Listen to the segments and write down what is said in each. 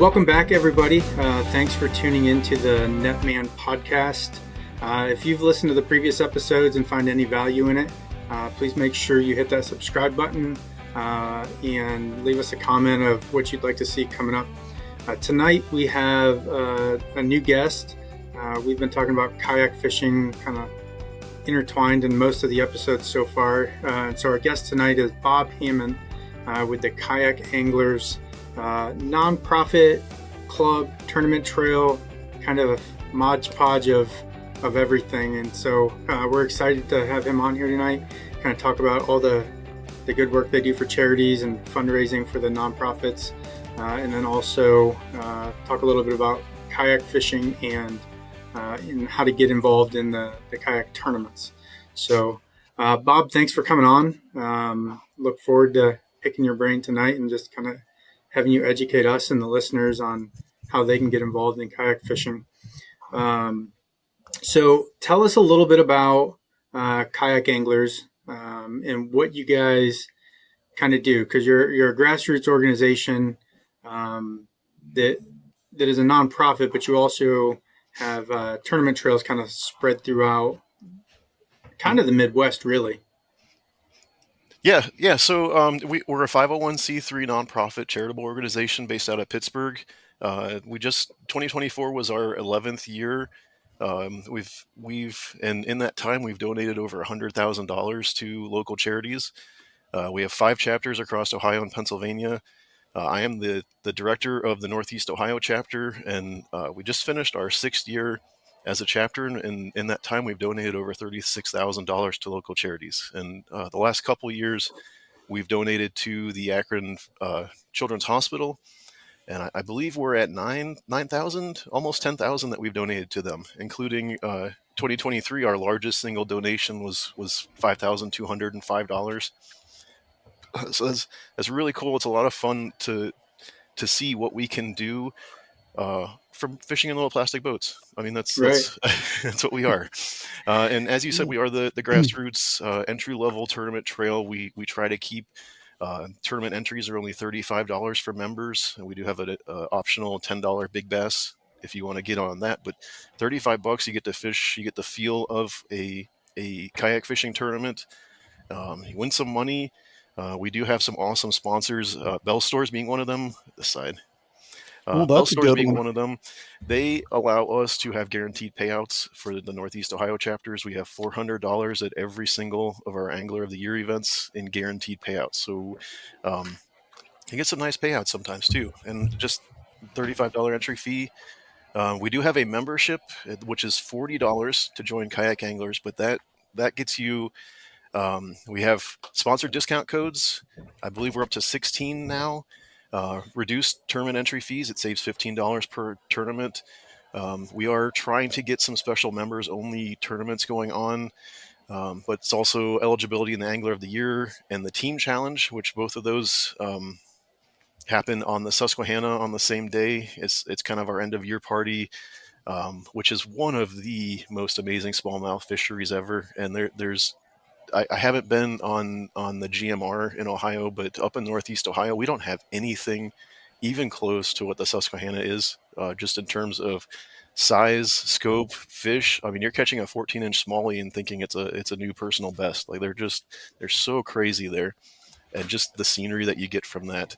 welcome back, everybody. Thanks for tuning in to the Netman podcast. If you've listened to the previous episodes and find any value in it, please make sure you hit that subscribe button and leave us a comment of what you'd like to see coming up. Tonight we have a new guest. We've been talking about kayak fishing kind of intertwined in most of the episodes so far. So our guest tonight is Bob Hammond with the Kayak Anglers nonprofit club tournament trail, kind of a modge podge of everything. And so we're excited to have him on here tonight, kind of talk about all the good work they do for charities and fundraising for the nonprofits, and then also talk a little bit about kayak fishing and how to get involved in the kayak tournaments. So Bob, thanks for coming on. Look forward to picking your brain tonight and just kind of having you educate us and the listeners on how they can get involved in kayak fishing. So tell us a little bit about Kayak Anglers and what you guys kind of do, because you're a grassroots organization that is a nonprofit, but you also have tournament trails kind of spread throughout kind of the Midwest, really. Yeah. So we're a 501c3 nonprofit charitable organization based out of Pittsburgh. 2024 was our 11th year. And in that time we've donated over $100,000 to local charities. We have 5 chapters across Ohio and Pennsylvania. I am the director of the Northeast Ohio chapter, and we just finished our 6th year as a chapter, and in that time we've donated over $36,000 to local charities. And the last couple of years we've donated to the Akron Children's Hospital, and I believe we're at 9,000, almost 10,000 that we've donated to them, including 2023 our largest single donation was $5,205. So that's really cool. It's a lot of fun to see what we can do from fishing in little plastic boats. I mean, that's that's what we are. And as you said, we are the grassroots entry-level tournament trail. We try to keep tournament entries are only $35 for members, and we do have an optional $10 big bass if you want to get on that. But $35, you get to fish, you get the feel of a kayak fishing tournament. You win some money. We do have some awesome sponsors, Bell Stores being one of them. This side. Bell Stores being one of them. They allow us to have guaranteed payouts for the Northeast Ohio chapters. We have $400 at every single of our Angler of the Year events in guaranteed payouts. So you get some nice payouts sometimes too. And just $35 entry fee. We do have a membership, which is $40 to join Kayak Anglers, but that gets you. We have sponsored discount codes. I believe we're up to 16 now. Reduced tournament entry fees. It saves $15 per tournament. We are trying to get some special members only tournaments going on, but it's also eligibility in the Angler of the Year and the Team Challenge, which both of those happen on the Susquehanna on the same day. It's kind of our end of year party, which is one of the most amazing smallmouth fisheries ever. And I haven't been on the GMR in Ohio, but up in Northeast Ohio, we don't have anything even close to what the Susquehanna is, just in terms of size, scope, fish. I mean, you're catching a 14-inch smallie and thinking it's a new personal best. Like they're so crazy there, and just the scenery that you get from that.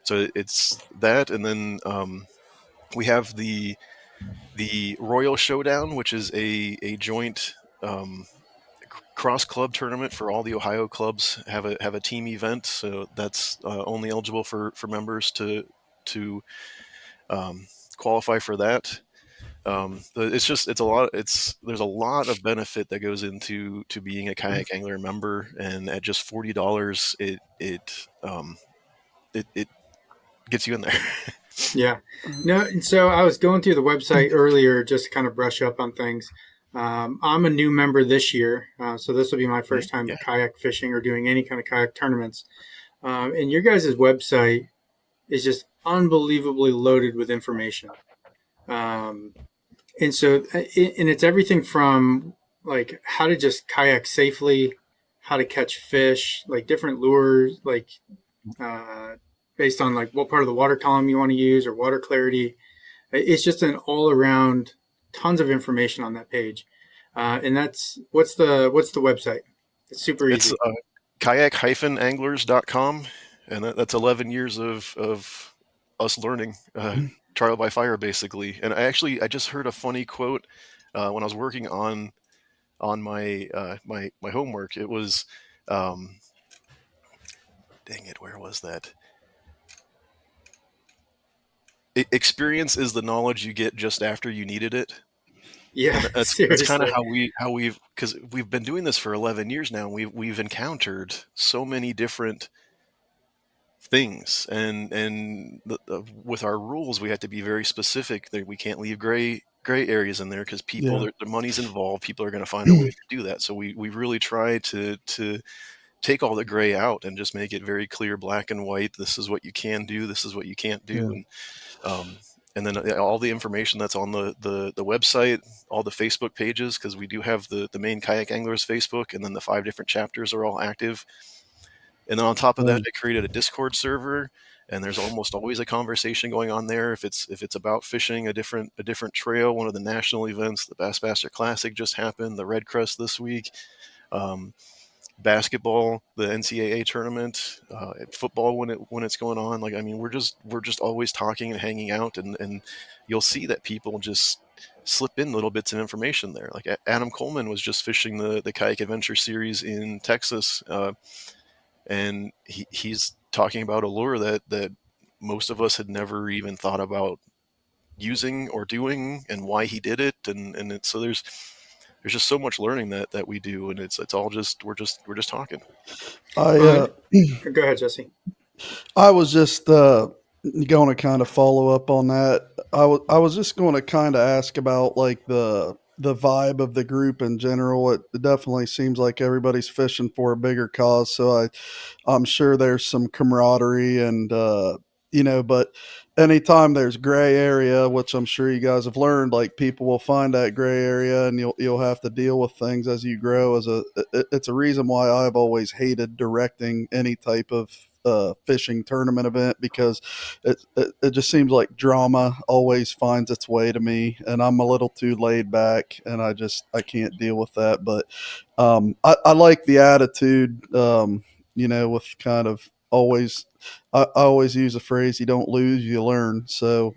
So it's that, and then we have the Royal Showdown, which is a joint cross club tournament for all the Ohio clubs. Have a team event, so that's only eligible for members to qualify for that. There's a lot of benefit that goes into being a Kayak Angler member, and at just $40 it gets you in there. Yeah. No, and so I was going through the website earlier just to kind of brush up on things. I'm a new member this year, so this will be my first time kayak fishing or doing any kind of kayak tournaments. And your guys' website is just unbelievably loaded with information. And it's everything from like how to just kayak safely, how to catch fish, like different lures, like based on like what part of the water column you want to use or water clarity. It's just an all around tons of information on that page. And that's what's the website? It's super It's easy. kayak-anglers.com, and that's 11 years of us learning, trial by fire, basically. And I just heard a funny quote when I was working on my homework. It was, um, dang it, where was that? Experience is the knowledge you get just after you needed it. Yeah, And that's kind of seriously. how we've, because we've been doing this for 11 years now. And we've encountered so many different things, with our rules we have to be very specific. That we can't leave gray areas in there, because people, Yeah. the money's involved. People are going to find a way to do that. So we really try to take all the gray out and just make it very clear, black and white. This is what you can do. This is what you can't do. Yeah. Um, and then all the information that's on the website, all the Facebook pages, because we do have the main Kayak Anglers Facebook, and then the 5 different chapters are all active. And then on top of that, Right. I created a Discord server, and there's almost always a conversation going on there. If it's about fishing a different trail, one of the national events, the Bassmaster Classic just happened, the Red Crest this week, um, basketball, the NCAA tournament, football when it's going on. Like, I mean, we're just always talking and hanging out, and you'll see that people just slip in little bits of information there. Like Adam Coleman was just fishing the Kayak Adventure Series in Texas. And he's talking about a lure that most of us had never even thought about using or doing, and why he did it, so there's just so much learning that we do, and it's all just we're just talking. I Well, go ahead, Jesse. I was just going to kind of follow up on that. I was just going to kind of ask about like the vibe of the group in general. It definitely seems like everybody's fishing for a bigger cause. So I'm sure there's some camaraderie and but anytime there's gray area, which I'm sure you guys have learned, like people will find that gray area and you'll have to deal with things as you grow. It's a reason why I've always hated directing any type of fishing tournament event, because it just seems like drama always finds its way to me, and I'm a little too laid back, and I can't deal with that. But I like the attitude, with kind of always. I always use a phrase: "You don't lose, you learn." So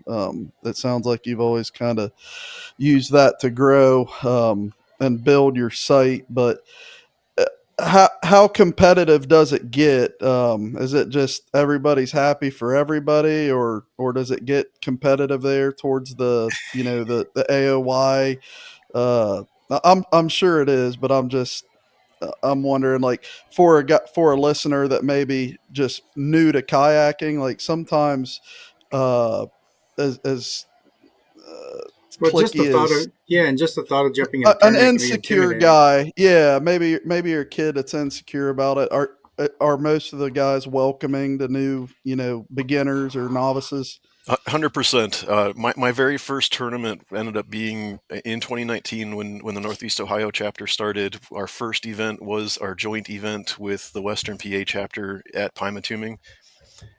it sounds like you've always kind of used that to grow and build your site, but how competitive does it get? Is it just everybody's happy for everybody, or does it get competitive there towards the AOY? I'm sure it is, but I'm wondering, like, for a listener that maybe just new to kayaking, like sometimes uh, as Well, just the clicky thought as of and just the thought of jumping in a an tournament can be insecure intimidating. guy, yeah, maybe your kid that's insecure about it. Are most of the guys welcoming the new, beginners or novices? 100%. My very first tournament ended up being in 2019, when the Northeast Ohio chapter started. Our first event was our joint event with the Western PA chapter at Pymatuming,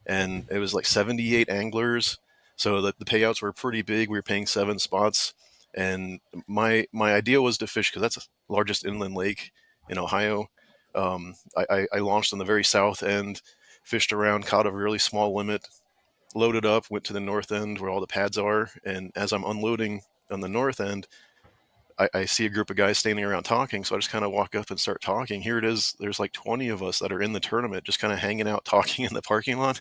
and it was like 78 anglers. So the payouts were pretty big. We were paying 7 spots, and my idea was to fish, because that's the largest inland lake in Ohio. I launched on the very south end, fished around, caught a really small limit, loaded up, went to the north end where all the pads are, and as I'm unloading on the north end, I see a group of guys standing around talking. So I just kind of walk up and start talking. Here it is. There's like 20 of us that are in the tournament, just kind of hanging out, talking in the parking lot.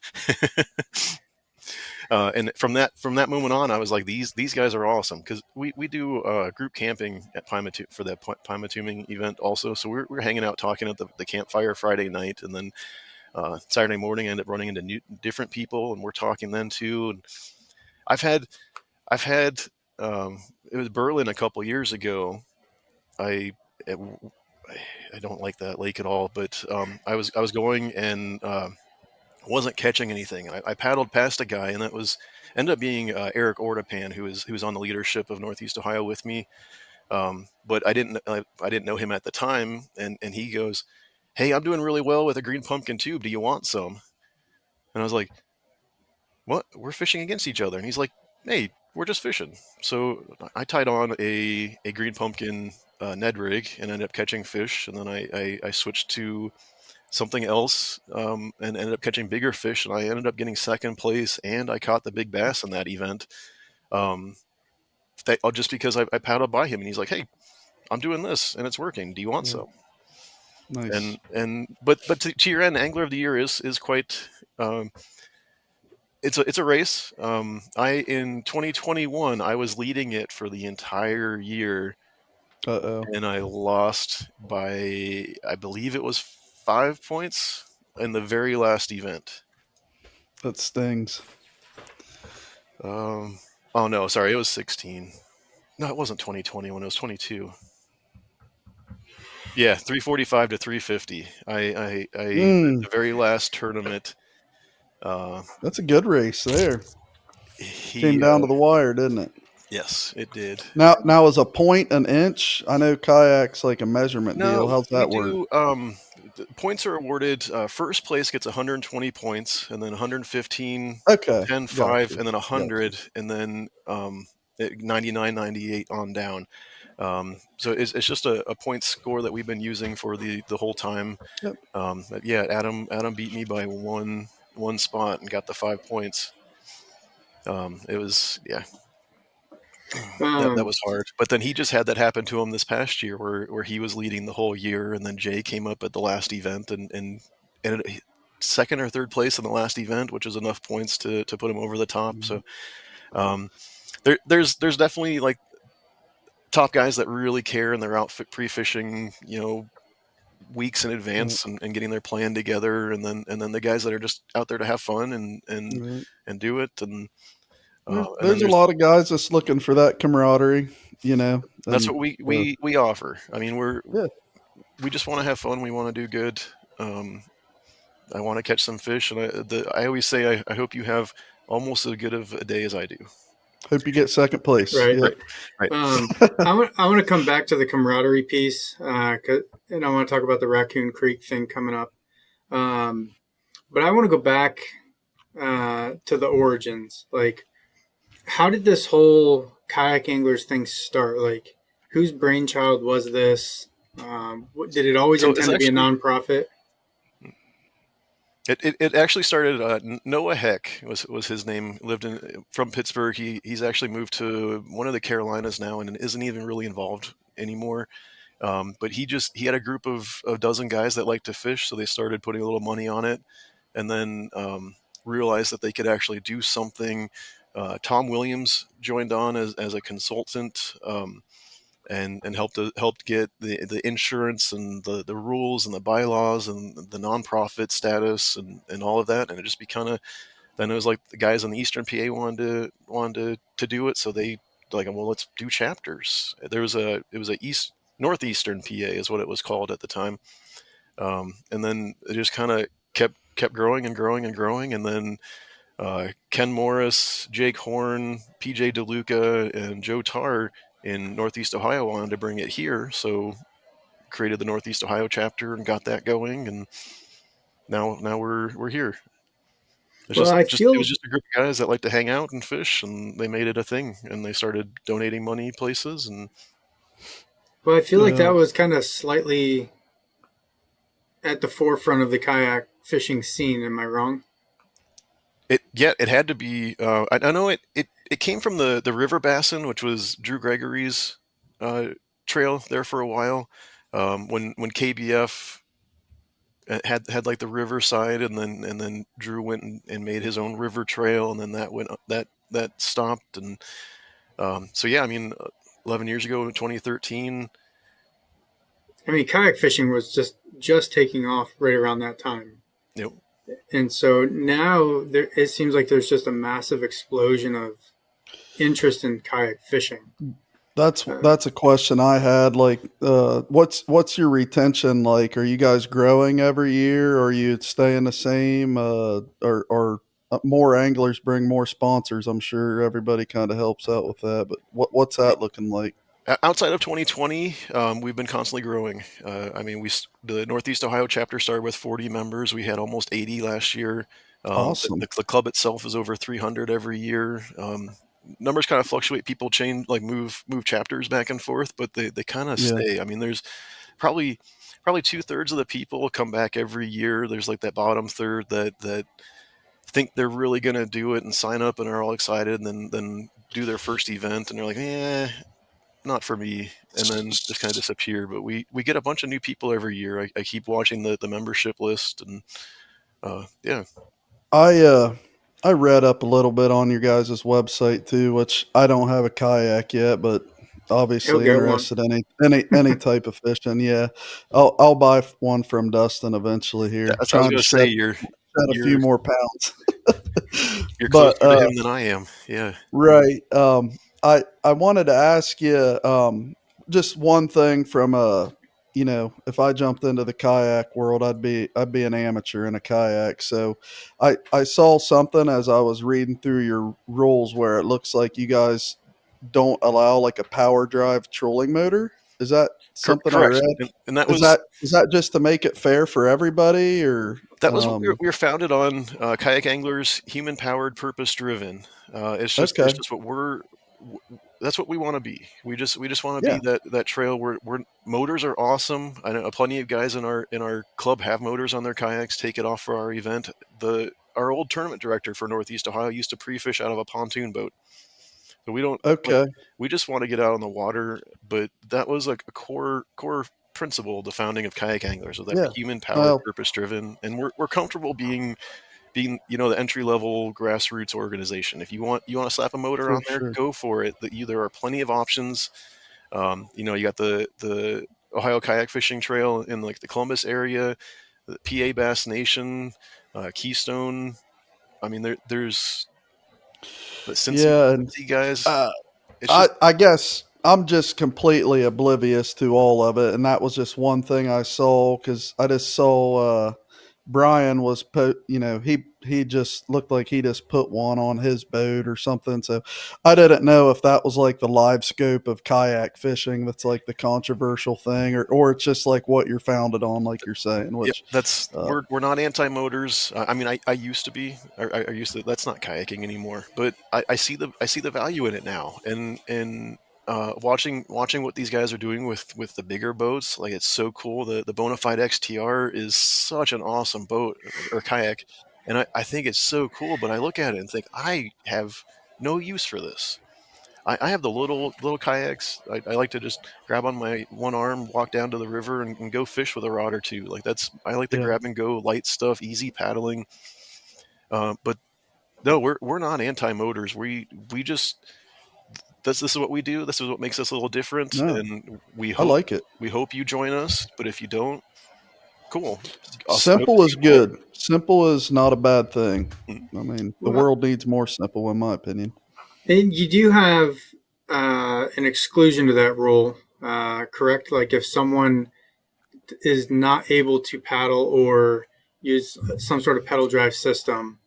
And from that moment on, I was like, these guys are awesome, because we do group camping at for that Pymatuming event also. So we're hanging out, talking at the campfire Friday night, and then Saturday morning I end up running into different people, and we're talking then too. And I've had I've had it was Berlin a couple years ago. I it, I don't like that lake at all, but I was going, and wasn't catching anything. I paddled past a guy, and that was ended up being Eric Ortapan, who was on the leadership of Northeast Ohio with me. But I didn't know him at the time, and he goes, "Hey, I'm doing really well with a green pumpkin tube. Do you want some?" And I was like, what? We're fishing against each other. And he's like, hey, we're just fishing. So I tied on a green pumpkin Ned rig and ended up catching fish. And then I switched to something else and ended up catching bigger fish. And I ended up getting second place, and I caught the big bass in that event. Just because I paddled by him and he's like, hey, I'm doing this and it's working. Do you want some? Nice. But to your end, Angler of the Year is quite it's a race. In 2021 I was leading it for the entire year, and I lost by, I believe it was 5 points in the very last event. That stings. Oh no, sorry, it was 16. No, it wasn't 2021. It was 22. Yeah, 345 to 350. The very last tournament. That's a good race there. Came down to the wire, didn't it? Yes, it did. Now is a point an inch? I know kayak's like a measurement deal. How's that work? Points are awarded. First place gets 120 points, and then 115, Okay, 10, 5, and then 100, and then 99, 98 on down. So it's just a point score that we've been using for the whole time. Yep. Yeah, Adam beat me by one spot and got the 5 points. It was, yeah. That was hard. But then he just had that happen to him this past year where he was leading the whole year, and then Jay came up at the last event and ended second or third place in the last event, which is enough points to put him over the top. Mm-hmm. So there's definitely like top guys that really care, and they're out pre-fishing, weeks in advance and getting their plan together, and then the guys that are just out there to have fun and do it. And there's a lot of guys that's looking for that camaraderie, That's what we offer. I mean, we just want to have fun. We want to do good. I want to catch some fish, and I always say I hope you have almost as good of a day as I do. Hope you get second place. Right. I want to come back to the camaraderie piece, and I want to talk about the Raccoon Creek thing coming up. But I want to go back to the origins. Like, how did this whole kayak anglers thing start? Like, whose brainchild was this? Did it always intend to be a nonprofit? It actually started. Noah Heck was his name. Lived from Pittsburgh. He's actually moved to one of the Carolinas now and isn't even really involved anymore. But he had a group of a dozen guys that like to fish, so they started putting a little money on it, and then realized that they could actually do something. Tom Williams joined on as a consultant. And helped get the insurance and the rules and the bylaws and the nonprofit status and all of that, and it just then it was like the guys on the Eastern PA wanted to do it, so they like, well, let's do chapters. It was a Northeastern PA is what it was called at the time, and then it just kind of kept growing and growing and growing, and then Ken Morris, Jake Horn, PJ DeLuca, and Joe Tarr in Northeast Ohio wanted to bring it here, so created the Northeast Ohio chapter and got that going, and now we're here. It was just a group of guys that like to hang out and fish, and they made it a thing, and they started donating money places. And well, I feel like that was kind of slightly at the forefront of the kayak fishing scene. Am I wrong? It had to be. I know it came from the river basin, which was Drew Gregory's trail there for a while. When KBF had like the river side, and then Drew went and made his own river trail, and then that stopped. And so yeah, I mean, 11 years ago, 2013. I mean, kayak fishing was just taking off right around that time. Yep. And so now it seems like there's just a massive explosion of interest in kayak fishing. That's a question I had. Like, what's your retention like? Are you guys growing every year, or are you staying the same? Or more anglers bring more sponsors? I'm sure everybody kind of helps out with that. But what's that looking like? Outside of 2020, we've been constantly growing. I mean, the Northeast Ohio chapter started with 40 members. We had almost 80 last year. Awesome. The club itself is over 300 every year. Numbers kind of fluctuate. People change, like move chapters back and forth, but they kind of Yeah. stay. I mean, there's probably 2/3 of the people come back every year. There's like that bottom third that think they're really going to do it and sign up and are all excited, and then do their first event and they're like, not for me, and then just kind of disappear. But we get a bunch of new people every year. I keep watching the membership list, and yeah. I read up a little bit on your guys' website too, which I don't have a kayak yet, but He'll obviously get one. interested in any type of fishing. Yeah, I'll buy one from Dustin eventually here. That's what I was Trying going to to say. shed a few You're more pounds. you're But closer to him than I am. Yeah. right. I wanted to ask you just one thing from if I jumped into the kayak world, I'd be an amateur in a kayak. So I saw something as I was reading through your rules where it looks like you guys don't allow like a power drive trolling motor. Is that something I Correct. read? And that Is was that just to make it fair for everybody, or we were founded on Kayak Anglers, human powered, purpose driven. It's okay? just that's what we want to be. We just want to Yeah. be that trail where motors are awesome. I know plenty of guys in our club have motors on their kayaks, take it off for our event. Our old tournament director for Northeast Ohio used to pre-fish out of a pontoon boat. So we don't like Okay. we just want to get out on the water, but that was like a core principle of the founding of Kayak Anglers, was that Yeah. human powered, Well. purpose driven, and we're comfortable being the entry level grassroots organization. If you want to slap a motor For on there, sure. go for it. There are plenty of options. You got the Ohio kayak fishing trail in like the Columbus area, the PA Bass Nation, Keystone. I mean, there's the Yeah, and Cincy guys. uh, It's just I guess I'm just completely oblivious to all of it, and that was just one thing I saw because I just saw Brian was he just looked like he just put one on his boat or something. So I didn't know if that was like the live scope of kayak fishing that's like the controversial thing, or it's just like what you're founded on, like you're saying, yeah, which that's uh, we're not anti-motors. I mean, I used to be. I used to. That's not kayaking anymore. But I see the value in it now, and watching what these guys are doing with the bigger boats, like it's so cool. The Bonafide XTR is such an awesome boat or kayak, and I think it's so cool. But I look at it and think I have no use for this. I have the little kayaks. I like to just grab on my one arm, walk down to the river, and go fish with a rod or two. Like I like the yeah. grab and go light stuff, easy paddling. But no, we're not anti motors. We just this is what we do. This is what makes us a little different, No, and I like it. we hope you join us. But if you don't, cool. Us no to Simple is you, man. good. Simple is not a bad thing. Mm. I mean, the Well, world needs more simple, in my opinion. and you do have an exclusion to that rule, correct? Like if someone is not able to paddle or use some sort of pedal drive system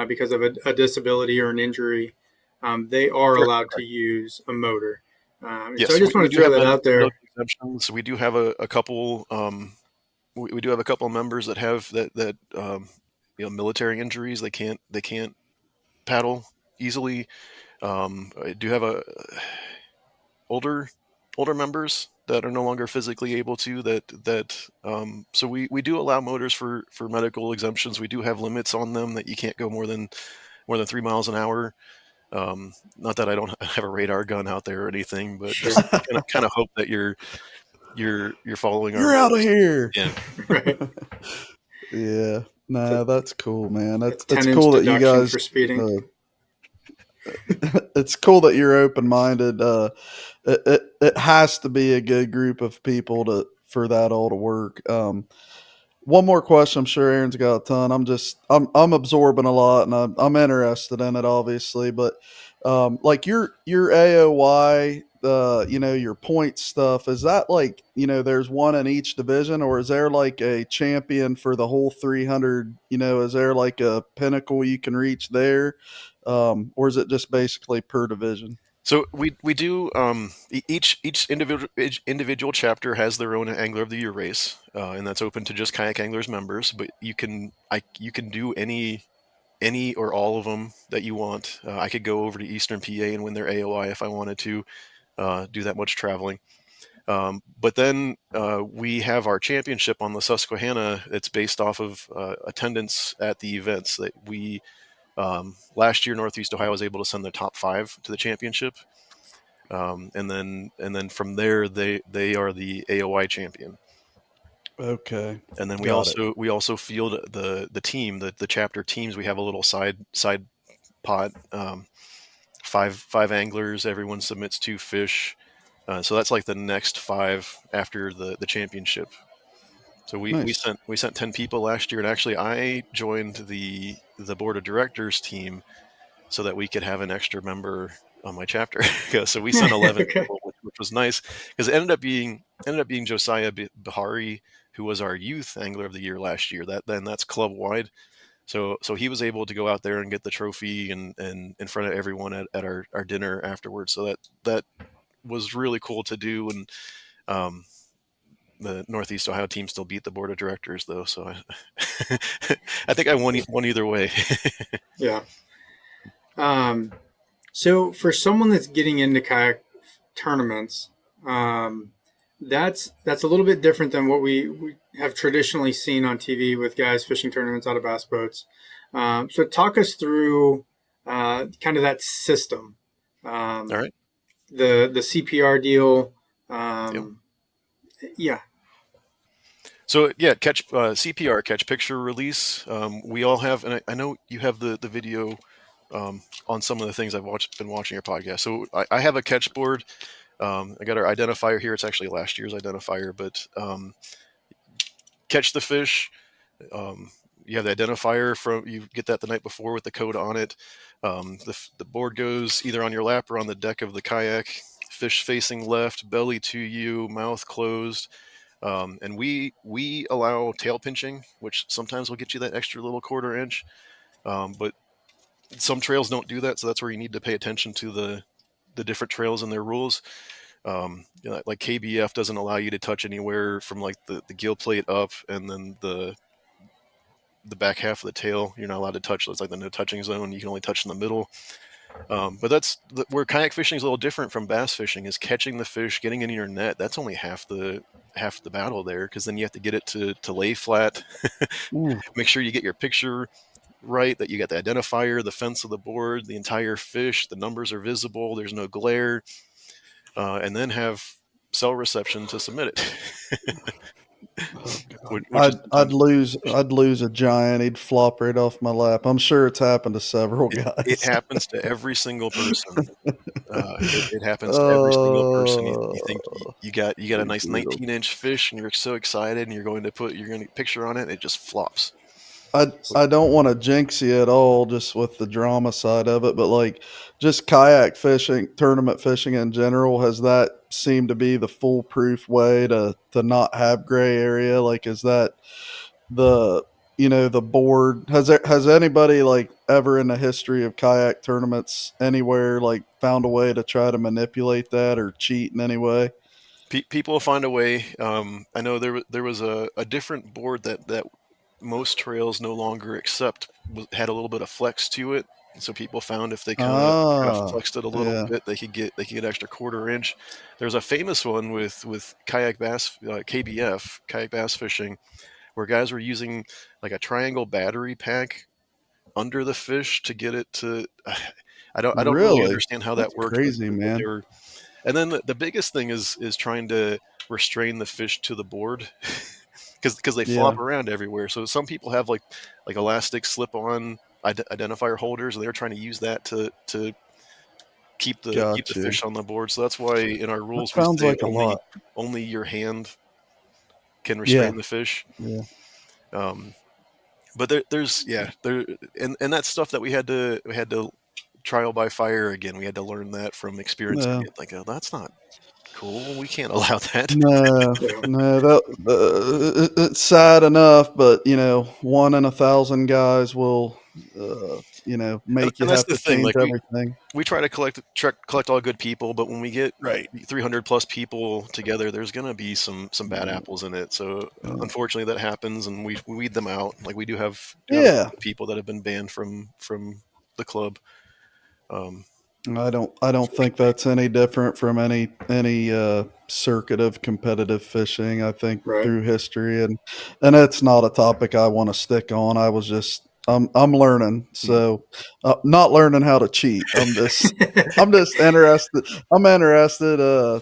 because of a disability or an injury, they are Correct. allowed to use a motor. And so I Yes, just we want to do throw have that out medical there. exemptions. We do have a couple. We do have a couple of members that have that military injuries. They can't paddle easily. I do have a older members that are no longer physically able to so we do allow motors for medical exemptions. We do have limits on them that you can't go more than 3 miles an hour. Not that I don't have a radar gun out there or anything, but Sure. just kind of hope that you're following our You're out of rules. here. Yeah. Right. Yeah. Nah, that's cool, man. That's It's 10-inch cool that you deduction guys for speeding. it's cool that you're open minded. It has to be a good group of people for that all to work. One more question. I'm sure Aaron's got a ton. I'm absorbing a lot, and I'm interested in it, obviously. But like your AOY, your point stuff, is that like there's one in each division, or is there like a champion for the whole 300? Is there like a pinnacle you can reach there, or is it just basically per division? So we do each individual chapter has their own Angler of the Year race, and that's open to just Kayak Anglers members. But you can do any or all of them that you want. I could go over to Eastern PA and win their AOI if I wanted to do that much traveling. But then we have our championship on the Susquehanna. It's based off of attendance at the events that we. Last year, Northeast Ohio was able to send their top 5 to the championship, and then from there they are the AOI champion. Okay. And then we also field the team, the chapter teams. We have a little side pot, 5 anglers. Everyone submits 2 fish, so that's like the next 5 after the championship. So we sent 10 people last year, and actually I joined the board of directors team so that we could have an extra member on my chapter. So we sent 11 people, which was nice because it ended up being Josiah Bahari, who was our youth angler of the year last year. That's club wide. So he was able to go out there and get the trophy and in front of everyone at our dinner afterwards. So that was really cool to do. And the Northeast Ohio team still beat the board of directors, though. So I think I won either way. Yeah. So for someone that's getting into kayak tournaments, that's a little bit different than what we have traditionally seen on TV with guys fishing tournaments out of bass boats. So talk us through kind of that system. All right. The CPR deal. Yep. Yeah. So yeah, CPR, catch picture release. We all have, and I know you have the video on some of the things I've been watching your podcast. So I have a catch board. I got our identifier here. It's actually last year's identifier, but catch the fish. You have the identifier you get that the night before with the code on it. The board goes either on your lap or on the deck of the kayak. Fish facing left, belly to you, mouth closed. And we allow tail pinching, which sometimes will get you that extra little 1/4 inch. But some trails don't do that, so that's where you need to pay attention to the different trails and their rules. Like KBF doesn't allow you to touch anywhere from like the gill plate up, and then the back half of the tail you're not allowed to touch. It's like the no touching zone. You can only touch in the middle. But that's where kayak fishing is a little different from bass fishing. Is catching the fish, getting in your net. That's only half the battle there, because then you have to get it to lay flat. Make sure you get your picture right, that you got the identifier, the fence of the board, the entire fish, the numbers are visible, there's no glare, and then have cell reception to submit it. I'd lose a giant. He'd flop right off my lap. I'm sure it's happened to several guys. It happens to every single person. It happens to every single person. You think you got a nice 19-inch fish, and you're so excited, and you're going to picture on it. It just flops. I don't want to jinx you at all, just with the drama side of it, but like just kayak fishing, tournament fishing in general, has that seemed to be the foolproof way to not have gray area? Like, is that the board? Has anybody like ever in the history of kayak tournaments anywhere like found a way to try to manipulate that or cheat in any way? People find a way. I know there was a different board that most trails no longer accept, had a little bit of flex to it. So people found if they kind of flexed it a little bit, they could get extra 1/4 inch. There's a famous one with kayak bass, KBF, kayak bass fishing, where guys were using like a triangle battery pack under the fish to get it to. I don't really understand how that works. Crazy, man. And then the biggest thing is trying to restrain the fish to the board. Because they flop around everywhere. So some people have like elastic slip-on identifier holders, and they're trying to use that to keep the fish on the board. So that's why in our rules we say only your hand can restrain the fish. Yeah. But there's and that's stuff that we had to trial by fire again. We had to learn that from experience. Like, oh, that's not cool. We can't allow that. No, it's sad enough, but 1 in 1,000 guys will, make you and that's have the to thing. change Like everything. we try to collect all good people, but when we get Right. 300 plus people together, there's gonna be some bad Yeah. apples in it. So unfortunately, that happens, and we weed them out. Like we do have Yeah. people that have been banned from the club. I don't think that's any different from any circuit of competitive fishing. I think Right. through history, and it's not a topic I want to stick on. I was just I'm learning, so not learning how to cheat. I'm just interested. I'm interested.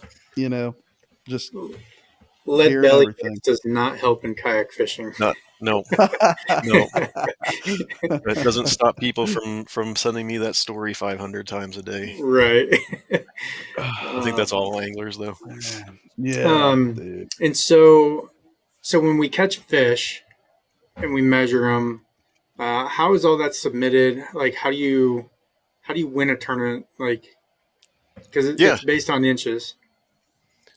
Just Lead hearing belly everything. does not help in kayak fishing. No, no, that doesn't stop people from sending me that story 500 times a day. Right. I think that's all anglers, though. Yeah, dude. And so when we catch fish and we measure them, how is all that submitted? Like, how do you win a tournament? Like, because Yeah. it's based on inches.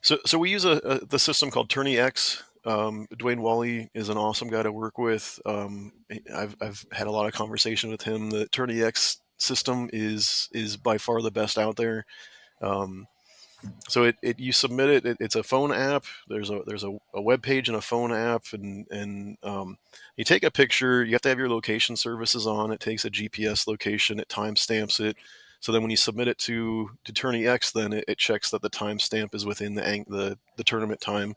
So we use the system called Tourney X. Dwayne Wally is an awesome guy to work with. I've had a lot of conversation with him. The Tourney X system is by far the best out there. So you submit it. It's a phone app. There's a web page and a phone app, and you take a picture. You have to have your location services on. It takes a GPS location. It timestamps it. So then when you submit it to Tourney X, then it checks that the timestamp is within the tournament time,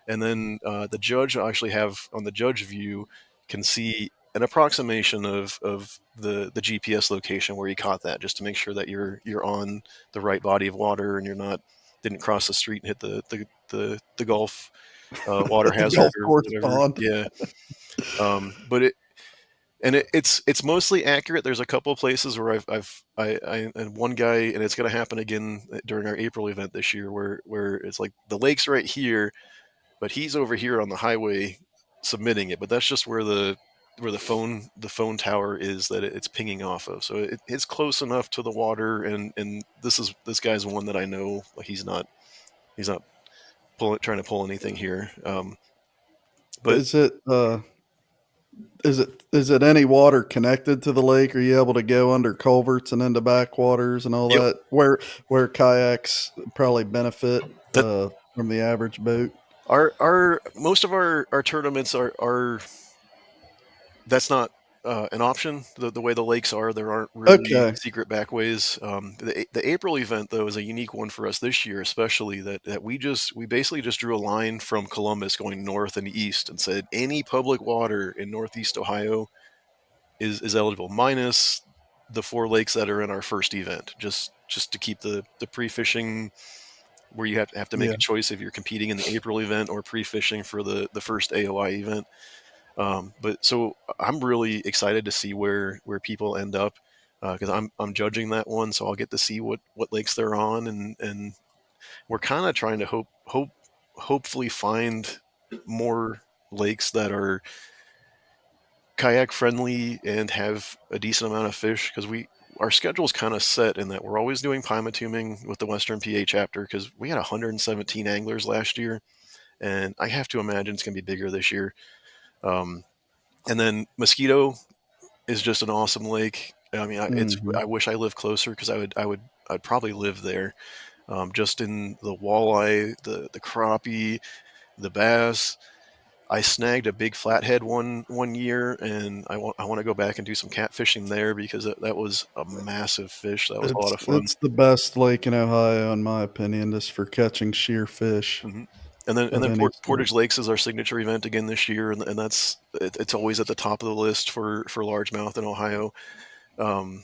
and then the judge actually have on the judge view can see an approximation of the GPS location where you caught that, just to make sure that you're on the right body of water and didn't cross the street and hit the Gulf water The hazard golf or course whatever. pond. Yeah, but it's mostly accurate. There's a couple of places where I and one guy, and it's going to happen again during our April event this year, where it's like the lake's right here, but he's over here on the highway submitting it. But that's just where the phone tower is that it's pinging off of. So it's close enough to the water, and this guy's one that I know. Like he's not trying to pull anything here. But Is it is it any water connected to the lake? Are you able to go under culverts and into backwaters and all yep, that? Where kayaks probably benefit that from the average boat? our most of our tournaments are that's not an option. The way the lakes are, there aren't really Okay. secret backways. The April event though is a unique one for us this year, especially that we basically just drew a line from Columbus going north and east and said any public water in Northeast Ohio is eligible, minus the 4 lakes that are in our first event, just to keep the pre-fishing where you have to make Yeah. a choice if you're competing in the April event or pre-fishing for the first AOI event. But so I'm really excited to see where people end up, because I'm judging that one, so I'll get to see what lakes they're on, and we're kind of trying to hopefully find more lakes that are kayak friendly and have a decent amount of fish, because our schedule is kind of set in that we're always doing Pymatuming with the Western PA chapter, because we had 117 anglers last year, and I have to imagine it's going to be bigger this year. And then Mosquito is just an awesome lake. I mean, Mhm. I wish I lived closer, because I'd probably live there. Just in the walleye, the crappie, the bass. I snagged a big flathead one year, and I want to go back and do some catfishing there, because that was a massive fish. That was a lot of fun. It's the best lake in Ohio, in my opinion, just for catching sheer fish Mm-hmm. And of then any sort. Portage Lakes is our signature event again this year, and it's always at the top of the list for largemouth in Ohio. And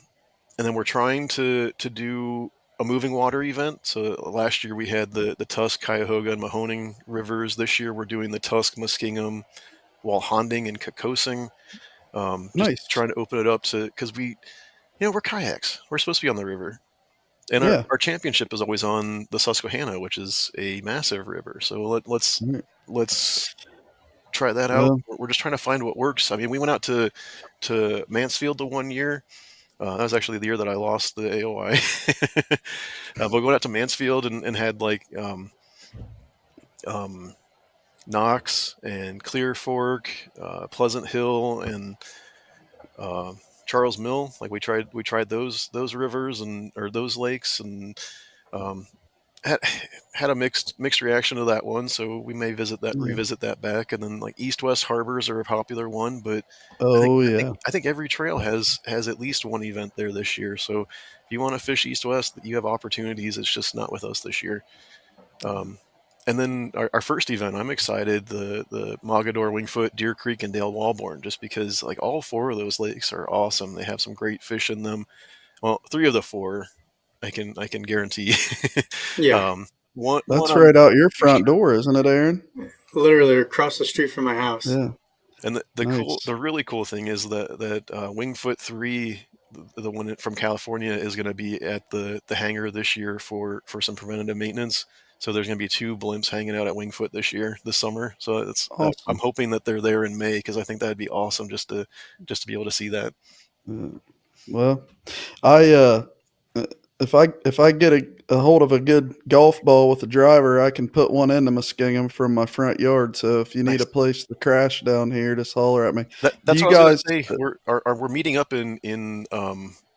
then we're trying to do a moving water event. So last year we had the Tusk, Cuyahoga, and Mahoning rivers. This year we're doing the Tusk, Muskingum, Walhonding, and Kokosing. Just Nice. trying to open it up because we're kayaks. We're supposed to be on the river. And Yeah. our championship is always on the Susquehanna, which is a massive river. So let's try that out. Well, We're just trying to find what works. I mean, we went out to Mansfield the one year. That was actually the year that I lost the AOI. But we went out to Mansfield and had like Knox and Clear Fork, Pleasant Hill, and Charles Mill. Like we tried those rivers or those lakes, and um, had a mixed reaction to that one. So we may Yeah. revisit that back. And then like East West Harbors are a popular one, but Oh yeah. I think every trail has at least one event there this year. So if you want to fish East West, you have opportunities. It's just not with us this year. And then our first event, I'm excited, the Mogador, Wingfoot, Deer Creek, and Dale Walborn, just because like all four of those lakes are awesome. They have some great fish in them. Well, three of the four, I can guarantee. Yeah, One That's I'm right out your for front sure. door, isn't it, Aaron? literally across the street from my house. Yeah. And Nice. the really cool thing is that Wingfoot 3, the one from California, is going to be at the hangar this year for some preventative maintenance. So there's going to be two blimps hanging out at Wingfoot this summer. So I'm Awesome. hoping that they're there in May, because I think that'd be awesome just to be able to see that. Yeah. Well, I if I get a hold of a good golf ball with a driver, I can put one into Muskingum from my front yard. So if you need Nice. a place to crash down here, just holler at me. Do That's you what I was going guys? to say. We're meeting up in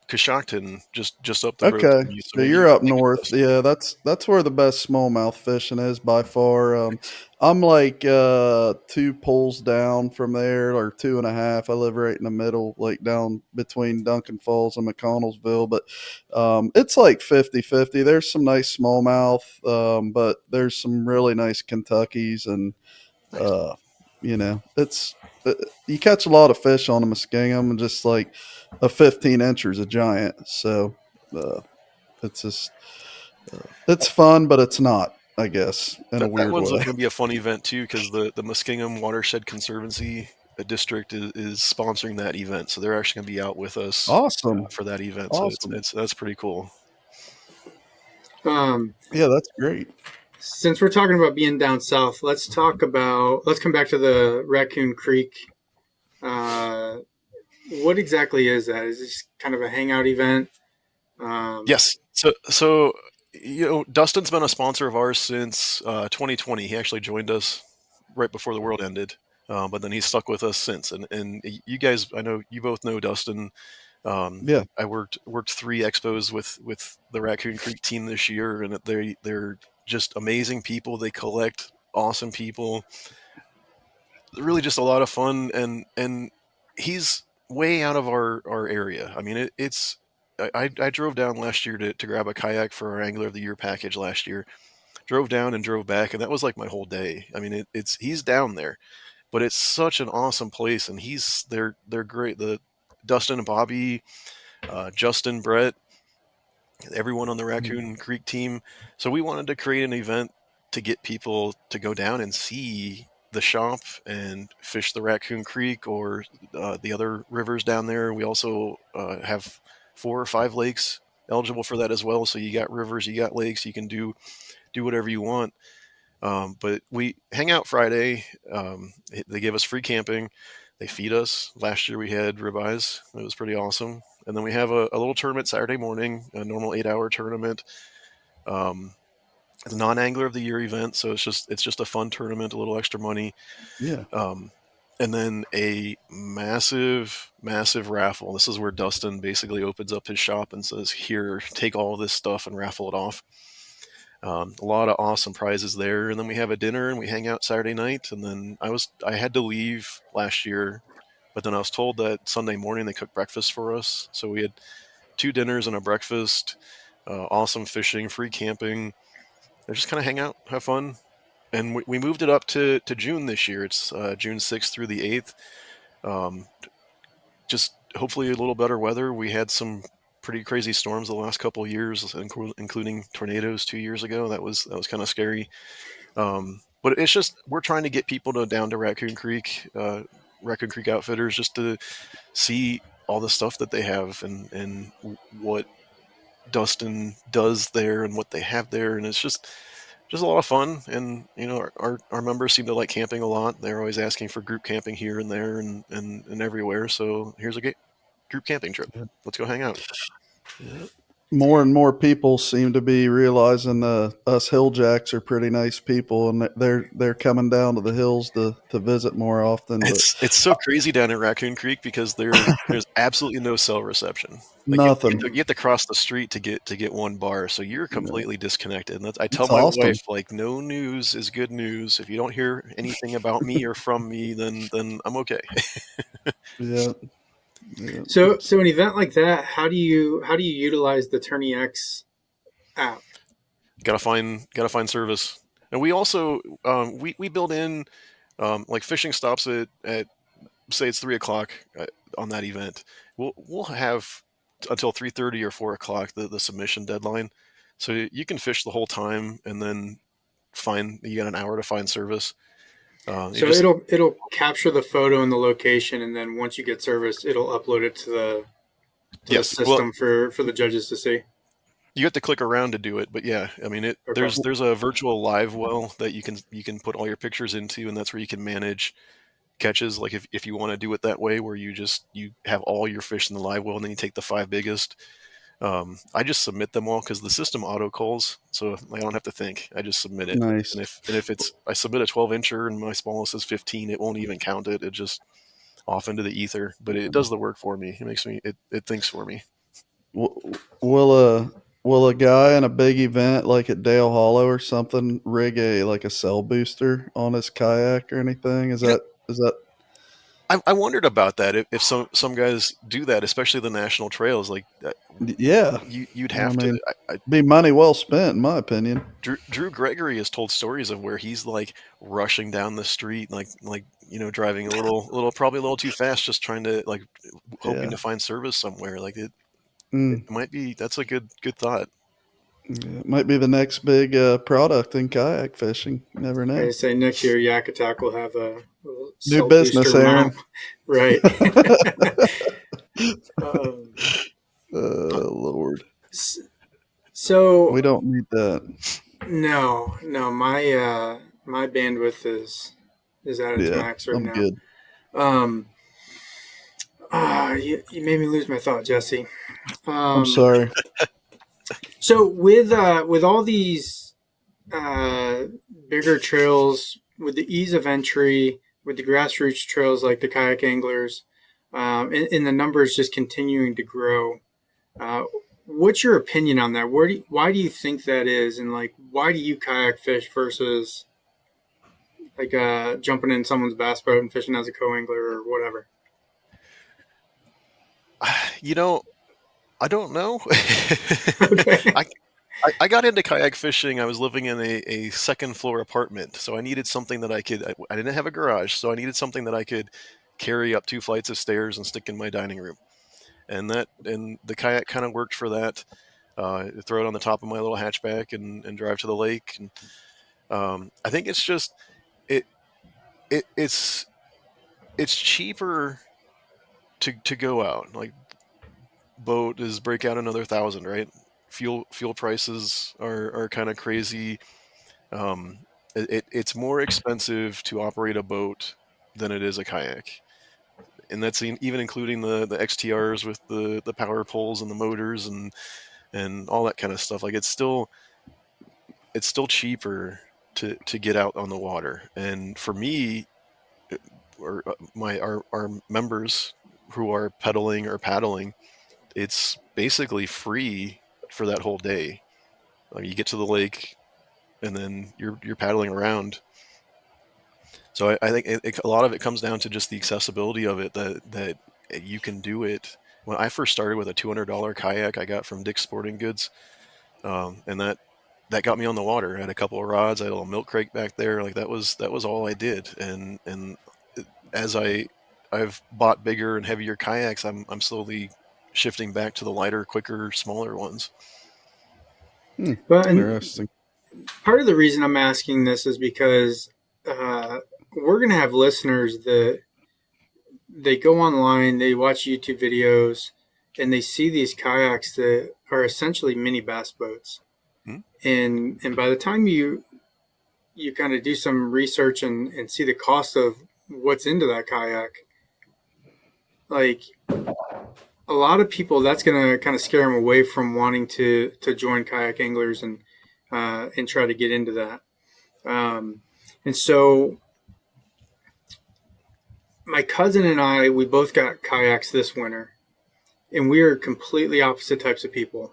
Coshocton, just up the road Okay, from you. So so maybe you're you up can take us north. up sometime. Yeah, that's where the best smallmouth fishing is by far. Nice. I'm like 2 pulls down from there, or 2.5. I live right in the middle, like down between Duncan Falls and McConnellsville. But it's like 50-50. There's some nice smallmouth, but there's some really nice Kentuckies, and Nice. uh, it's you catch a lot of fish on the Muskingum, and just like a 15 incher is a giant. So uh, it's just it's fun, but it's not, I guess, in a That weird one's way. going to be a fun event too, because the Muskingum Watershed Conservancy District is sponsoring that event, so they're actually going to be out with us Awesome, for that event. So awesome. that's pretty cool. Um, Yeah, that's great. since we're talking about being down south, let's come back to the Raccoon Creek. Uh, what exactly is that? Is this kind of a hangout event? Yes. So Dustin's been a sponsor of ours since 2020. He actually joined us right before the world ended, but then he's stuck with us since. And you guys, I know you both know Dustin. Yeah, I worked 3 expos with the Raccoon Creek team this year, and they're just amazing people. They collect awesome people. Really, just a lot of fun, and he's way out of our area. I mean, it's I drove down last year to grab a kayak for our Angler of the Year package last year. Drove down and drove back, and that was like my whole day. I mean, it's he's down there, but it's such an awesome place, and they're great. The Dustin and Bobby, Justin, Brett, everyone on the Raccoon Creek team. So we wanted to create an event to get people to go down and see the shop and fish the Raccoon Creek or the other rivers down there. We also have 4 or 5 lakes eligible for that as well. So you got rivers, you got lakes, you can do whatever you want. But we hang out Friday. They give us free camping. They feed us. Last year we had ribeyes. It was pretty awesome. And then we have a little tournament Saturday morning, a normal 8-hour tournament. Um, it's a non-angler of the year event, so it's just a fun tournament, a little extra money. yeah, Um, and then a massive raffle. This is where Dustin basically opens up his shop and says, "Here, take all this stuff and raffle it off." A lot of awesome prizes there, and then we have a dinner and we hang out Saturday night. And then I had to leave last year, but then I was told that Sunday morning they cooked breakfast for us, so we had 2 dinners and a breakfast. Awesome fishing, free camping. They just kind of hang out, have fun, and we moved it up to June this year. It's June 6th through the 8th. Um, just hopefully a little better weather. We had some pretty crazy storms the last couple of years, including tornadoes 2 years ago. That was kind of scary. But it's just we're trying to get people down to Raccoon Creek Outfitters, just to see all the stuff that they have and what Dustin does there and what they have there, and it's just a lot of fun. And our members seem to like camping a lot. They're always asking for group camping here and there and everywhere. So here's a group camping trip. yeah, Let's go hang out. yeah. more and more people seem to be realizing us hilljacks are pretty nice people, and they're coming down to the hills to visit more often. But It's so crazy down at Raccoon Creek because there's absolutely no cell reception. Like nothing. you have to cross the street to get one bar, so you're Yeah, completely disconnected. And I tell it's my awesome. wife, like, no news is good news. If you don't hear anything about me or from me, then I'm okay. Yeah. Yeah. So an event like that, how do you utilize the Tourney X app? Gotta find service, and we also we build in like fishing stops at say it's 3 o'clock on that event. We'll have until 3:30 or 4 o'clock the submission deadline, so you can fish the whole time and then you got an hour to find service. So it'll capture the photo and the location, and then once you get service, it'll upload it to the yes. Well, system for the judges to see. you have to click around to do it, but yeah, I mean Okay. there's a virtual live well that you can put all your pictures into, and that's where you can manage catches. Like if you want to do it that way, where you have all your fish in the live well and then you take the 5 biggest. I just submit them all because the system auto calls, so I don't have to think. I just submit it. Nice. And if I submit a 12-incher and my smallest is 15, it won't even count it. It just off into the ether. But it does the work for me. It thinks for me. Will a guy in a big event like at Dale Hollow or something rig a cell booster on his kayak or anything? Is that I wondered about that. If some guys do that, especially the national trails, like yeah? you'd have to. Be money well spent, in my opinion. Drew Gregory has told stories of where he's like rushing down the street, like driving probably a little too fast, just trying to hoping to find service somewhere. Like it might be. That's a good thought. Yeah, it might be the next big product in kayak fishing. You never know. I say next year Yak Attack will have a new business, Aaron. Right. Lord. So we don't need that. No, my bandwidth is at its max right now. I'm good. You made me lose my thought, Jesse. I'm sorry. So with all these bigger trails, with the ease of entry, with the grassroots trails like the Kayak Anglers, and the numbers just continuing to grow, what's your opinion on that? Why do you think that is, and why do you kayak fish versus jumping in someone's bass boat and fishing as a co-angler or whatever? I don't know. Okay. I got into kayak fishing. I was living in a second floor apartment, so I needed something that I didn't have a garage, so I needed something that I could carry up 2 flights of stairs and stick in my dining room. And the kayak kind of worked for that. Throw it on the top of my little hatchback and drive to the lake. And I think it's just it's cheaper to go out. Like boat is break out another $1,000, right? Fuel prices are kind of crazy. It's more expensive to operate a boat than it is a kayak. And that's even including the XTRs with the power poles and the motors and all that kind of stuff. Like it's still cheaper to get out on the water. And for me, or our members who are pedaling or paddling, it's basically free for that whole day. You get to the lake, and then you're paddling around. So I think a lot of it comes down to just the accessibility of it, that you can do it. When I first started with a $200 kayak I got from Dick's Sporting Goods, and that got me on the water. I had a couple of rods, I had a little milk crate back there. Like that was all I did. And as I've bought bigger and heavier kayaks, I'm slowly shifting back to the lighter, quicker, smaller ones. Well, interesting. Part of the reason I'm asking this is because we're going to have listeners that they go online, they watch YouTube videos, and they see these kayaks that are essentially mini bass boats. And by the time you kind of do some research and see the cost of what's into that kayak, like a lot of people, that's going to kind of scare them away from wanting to join kayak anglers and try to get into that. And so my cousin and I, we both got kayaks this winter, and we are completely opposite types of people.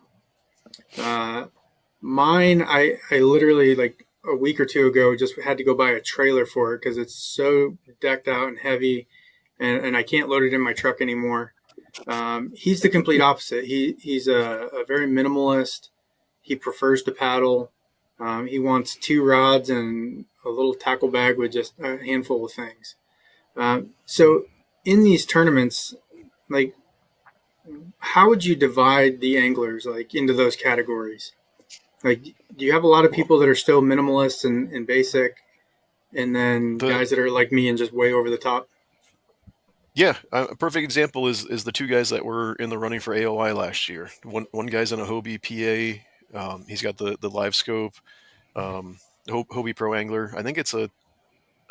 Mine, I literally, like a week or two ago, just had to go buy a trailer for it because it's so decked out and heavy, and I can't load it in my truck anymore. He's the complete opposite. He's a very minimalist. He prefers to paddle. He wants 2 rods and a little tackle bag with just a handful of things. So in these tournaments, like, how would you divide the anglers like into those categories? Like, do you have a lot of people that are still minimalists and basic, and then guys that are like me and just way over the top? Yeah, a perfect example is the 2 guys that were in the running for AOI last year. One guy's in a Hobie PA. He's got the live scope, Hobie Pro Angler. I think I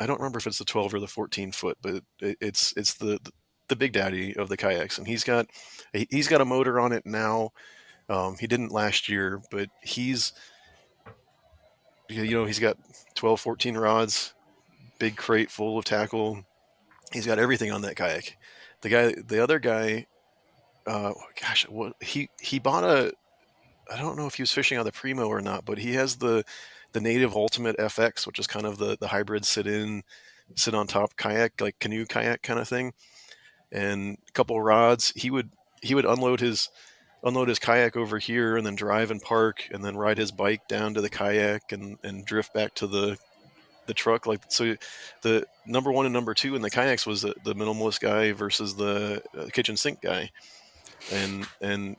don't remember if it's the 12 or the 14 foot, but it's the big daddy of the kayaks, and he's got a motor on it now. He didn't last year, but he's got 12, 14 rods, big crate full of tackle. He's got everything on that kayak. The other guy, he bought I don't know if he was fishing on the Primo or not, but he has the Native Ultimate FX, which is kind of the hybrid sit on top kayak, like canoe kayak kind of thing. And a couple of rods, he would unload his kayak over here and then drive and park and then ride his bike down to the kayak and drift back to the truck. Like, so the number 1 and number 2 in the kayaks was the minimalist guy versus the kitchen sink guy. And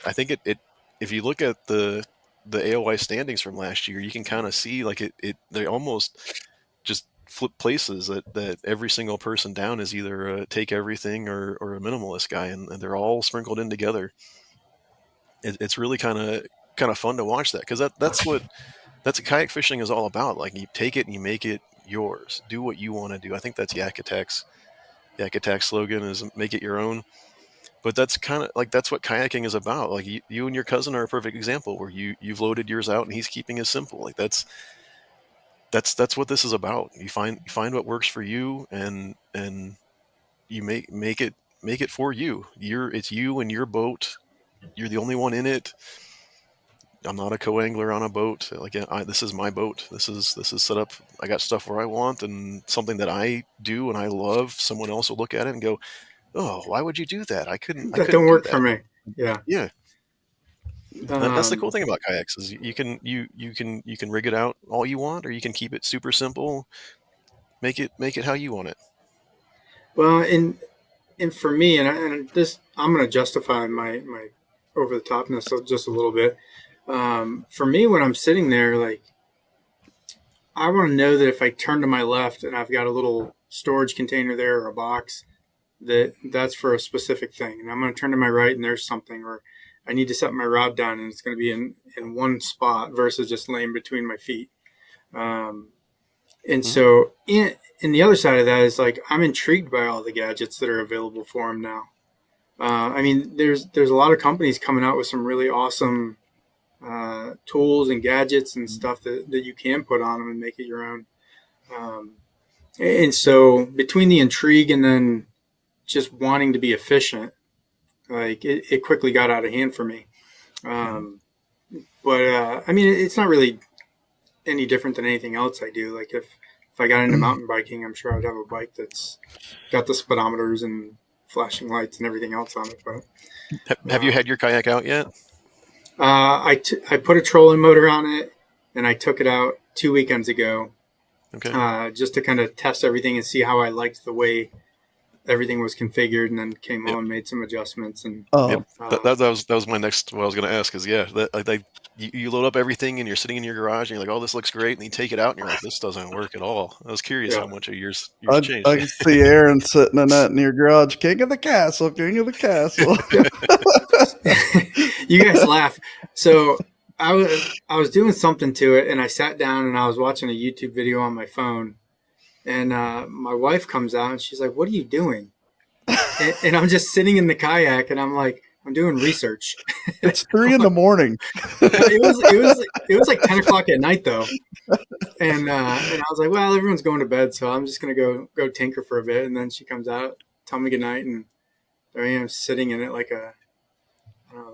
I think it if you look at the AOI standings from last year, you can kind of see like they almost just flip places, that every single person down is either a take everything or a minimalist guy, and they're all sprinkled in together. It's really kind of fun to watch that, because that's what kayak fishing is all about. Like, you take it and you make it yours. Do what you want to do. I think that's Yak Attack's slogan, is make it your own. But that's kind of like, that's what kayaking is about. Like, you and your cousin are a perfect example, where you've loaded yours out and he's keeping his simple. Like, that's what this is about. You find what works for you, and you make it for you. It's you and your boat. You're the only one in it. I'm not a co-angler on a boat. Like, this is my boat. This is set up. I got stuff where I want, and something that I do and I love. Someone else will look at it and go, "Oh, why would you do that? I couldn't don't work do that for me." Yeah. That's the cool thing about kayaks, is you can rig it out all you want, or you can keep it super simple. Make it how you want it. Well, and for me, I'm going to justify my over the topness just a little bit. For me, when I'm sitting there, like, I want to know that if I turn to my left and I've got a little storage container there, or a box, that's for a specific thing. And I'm going to turn to my right and there's something, or I need to set my rod down and it's going to be in one spot versus just laying between my feet. So in the other side of that is, like, I'm intrigued by all the gadgets that are available for them now. I mean, there's a lot of companies coming out with some really awesome tools and gadgets and stuff that you can put on them and make it your own. And so between the intrigue and then just wanting to be efficient, like, it quickly got out of hand for me. But I mean, it's not really any different than anything else I do. Like, if I got into mountain biking, I'm sure I'd have a bike that's got the speedometers and flashing lights and everything else on it. But have you had your kayak out yet? I put a trolling motor on it, and I took it out 2 weekends ago. Okay. Just to kind of test everything and see how I liked the way everything was configured, and then came home and made some adjustments. And that was my next, what I was going to ask, is you load up everything and you're sitting in your garage and you're like, "Oh, this looks great," and you take it out and you're like, "This doesn't work at all." I was curious how much of yours changed. I can see Aaron sitting in that in your garage, king of the castle. You guys laugh. So I was doing something to it, and I sat down and I was watching a YouTube video on my phone, and my wife comes out and she's like, "What are you doing?" and I'm just sitting in the kayak, and I'm like, I'm doing research. It's 3 a.m. It was like 10 o'clock at night though. And I was like, well, everyone's going to bed, so I'm just going to go tinker for a bit. And then she comes out, tell me goodnight. And there I am sitting in it like a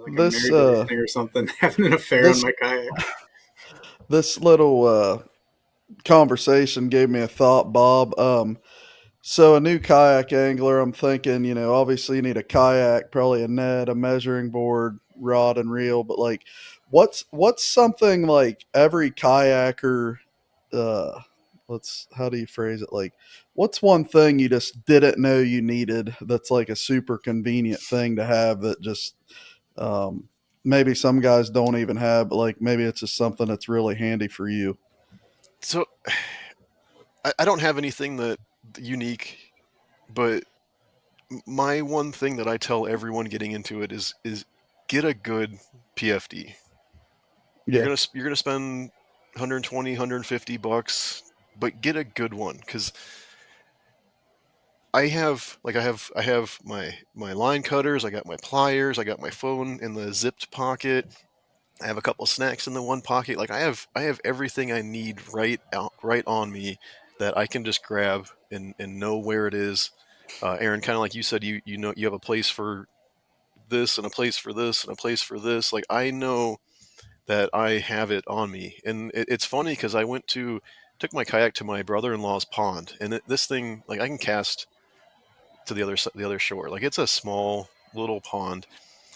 married to everything or something, having an affair on my kayak. This little conversation gave me a thought, Bob. So a new kayak angler, I'm thinking, obviously you need a kayak, probably a net, a measuring board, rod and reel, but like what's something like every kayaker, how do you phrase it? Like what's one thing you just didn't know you needed that's like a super convenient thing to have that just maybe some guys don't even have, but like maybe it's just something that's really handy for you? So I don't have anything that unique, but my one thing that I tell everyone getting into it is get a good PFD. Yeah. You're gonna spend $120, $150, but get a good one, because I have my line cutters, I got my pliers, I got my phone in the zipped pocket, I have a couple snacks in the one pocket. Like I have everything I need right on me that I can just grab and know where it is. Aaron, kind of like you said, you know you have a place for this and a place for this and a place for this. Like I know that I have it on me, and it's funny because I took my kayak to my brother-in-law's pond, and this thing, like I can cast to the other shore. Like it's a small little pond.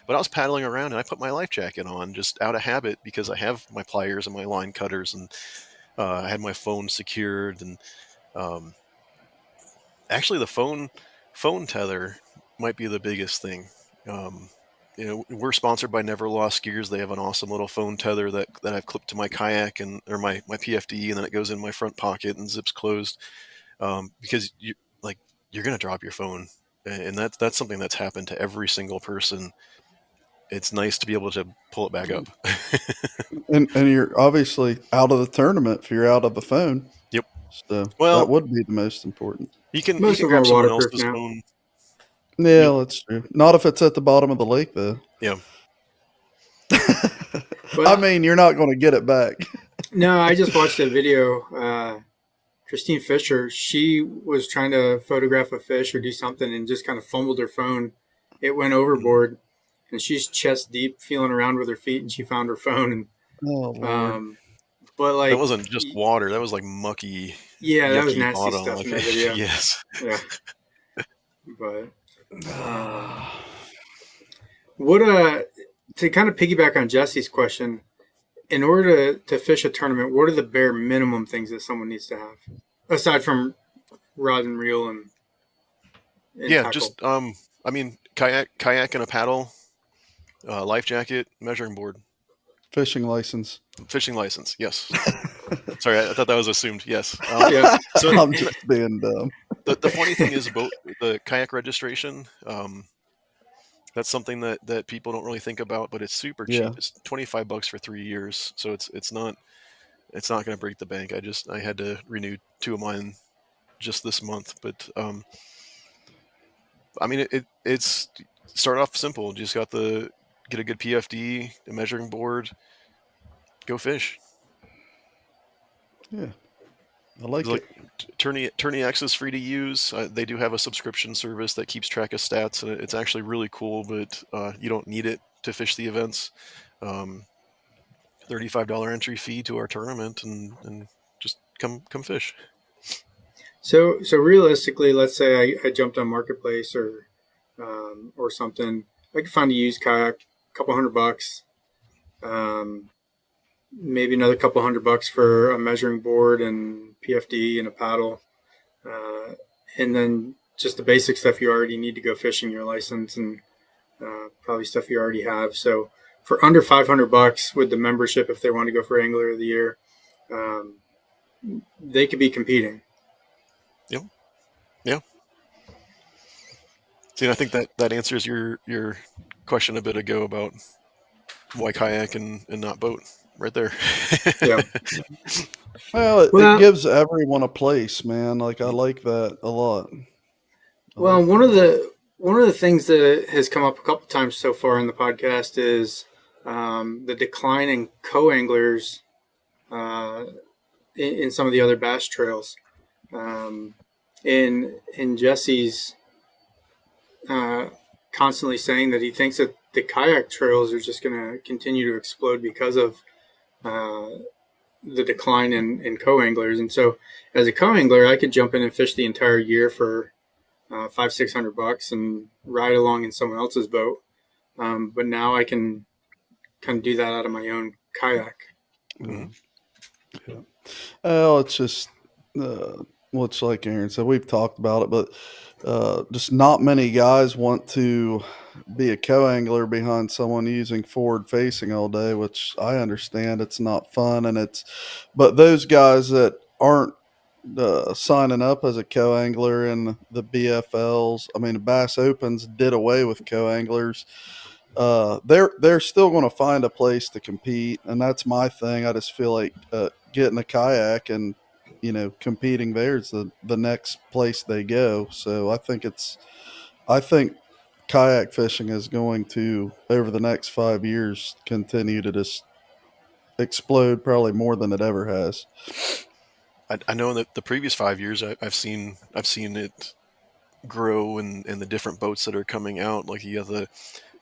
But I was paddling around and I put my life jacket on just out of habit because I have my pliers and my line cutters, and I had my phone secured. And actually, the phone tether might be the biggest thing. We're sponsored by Never Lost Gears. They have an awesome little phone tether that I've clipped to my kayak or my PFD, and then it goes in my front pocket and zips closed. Because you're gonna drop your phone, and that's something that's happened to every single person. It's nice to be able to pull it back up. and you're obviously out of the tournament if you're out of the phone. Yep. So that would be the most important. You can Most of grab them are someone waterproof else's now. phone. Yeah, that's true. Not if it's at the bottom of the lake, though. Yeah. I mean, you're not going to get it back. No, I just watched a video. Christine Fisher, she was trying to photograph a fish or do something and just kind of fumbled her phone. It went overboard. And she's chest deep, feeling around with her feet, and she found her phone. And but like that wasn't just water; that was like mucky. Yeah, that was nasty bottom. stuff in that video. Yes. Yeah. But to kind of piggyback on Jesse's question, in order to fish a tournament, what are the bare minimum things that someone needs to have aside from rod and reel and tackle? Just I mean, kayak and a paddle. Life jacket, measuring board, fishing license, yes. Sorry, I thought that was assumed. Yes. Yeah. So I'm just being dumb. The funny thing is about the kayak registration. That's something that people don't really think about, but it's super cheap. Yeah. It's $25 for 3 years, so it's not going to break the bank. I had to renew 2 of mine just this month, but I mean it's start off simple. Just get a good PFD, a measuring board, go fish. Yeah, I like it. Tourney X is free to use. They do have a subscription service that keeps track of stats, and it's actually really cool, but you don't need it to fish the events. $35 entry fee to our tournament, and just come fish. So realistically, let's say I jumped on Marketplace or something. I could find a used kayak, a couple $100, maybe another couple $100 for a measuring board and PFD and a paddle, and then just the basic stuff you already need to go fishing, your license and probably stuff you already have. So for under $500 with the membership, if they want to go for Angler of the Year, they could be competing. Yep. Yeah. See, I think that answers your question a bit ago about why kayak and not boat right there. Yeah. Well, it gives everyone a place, man. Like I like that a lot. Well, one of the one of the things that has come up a couple times so far in the podcast is the decline in co-anglers in some of the other bass trails. In Jesse's constantly saying that he thinks that the kayak trails are just going to continue to explode because of the decline in co-anglers. And so as a co-angler, I could jump in and fish the entire year for $500-600 and ride along in someone else's boat. But now I can kind of do that out of my own kayak. Mm-hmm. Yeah. Well, it's just, well, it's like Aaron said, we've talked about it, but just not many guys want to be a co-angler behind someone using forward facing all day, which I understand it's not fun. But those guys that aren't signing up as a co-angler in the BFLs, I mean, the Bass Opens did away with co-anglers. They're still going to find a place to compete, and that's my thing. I just feel like getting a kayak and competing there is the next place they go. So I think kayak fishing is going to, over the next 5 years, continue to just explode, probably more than it ever has. I know that the previous 5 years I've seen it grow in the different boats that are coming out. Like you got the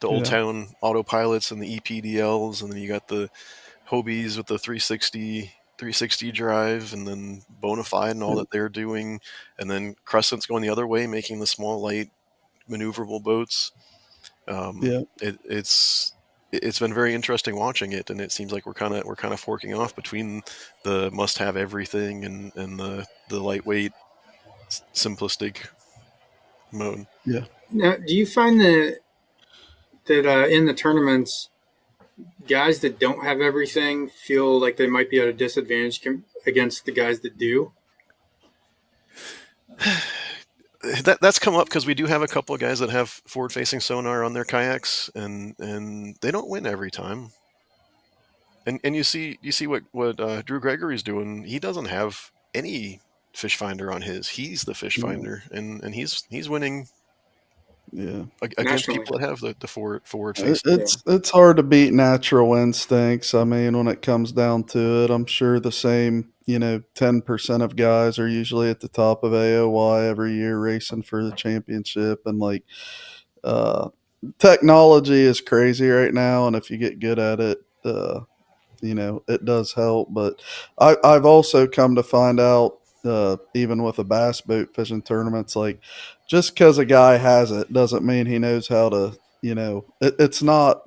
Old Town autopilots and the EPDLs, and then you got the Hobies with the 360 drive, and then Bonafide and all that they're doing, and then Crescent's going the other way, making the small, light, maneuverable boats. It's been very interesting watching it, and it seems like we're kind of forking off between the must-have everything and the lightweight, simplistic mode. Yeah. Now, do you find that in the tournaments, guys that don't have everything feel like they might be at a disadvantage against the guys that do? That's come up because we do have a couple of guys that have forward-facing sonar on their kayaks, and they don't win every time. And you see what Drew Gregory's doing. He doesn't have any fish finder on his. He's the fish finder, and he's winning. Yeah, against Nationally. People that have the forward face. It's hard to beat natural instincts. I mean, when it comes down to it, I'm sure the same 10% of guys are usually at the top of AOY every year racing for the championship, and technology is crazy right now, and if you get good at it, it does help. But I've also come to find out, even with the bass boat fishing tournaments, like just because a guy has it doesn't mean he knows how to, it's not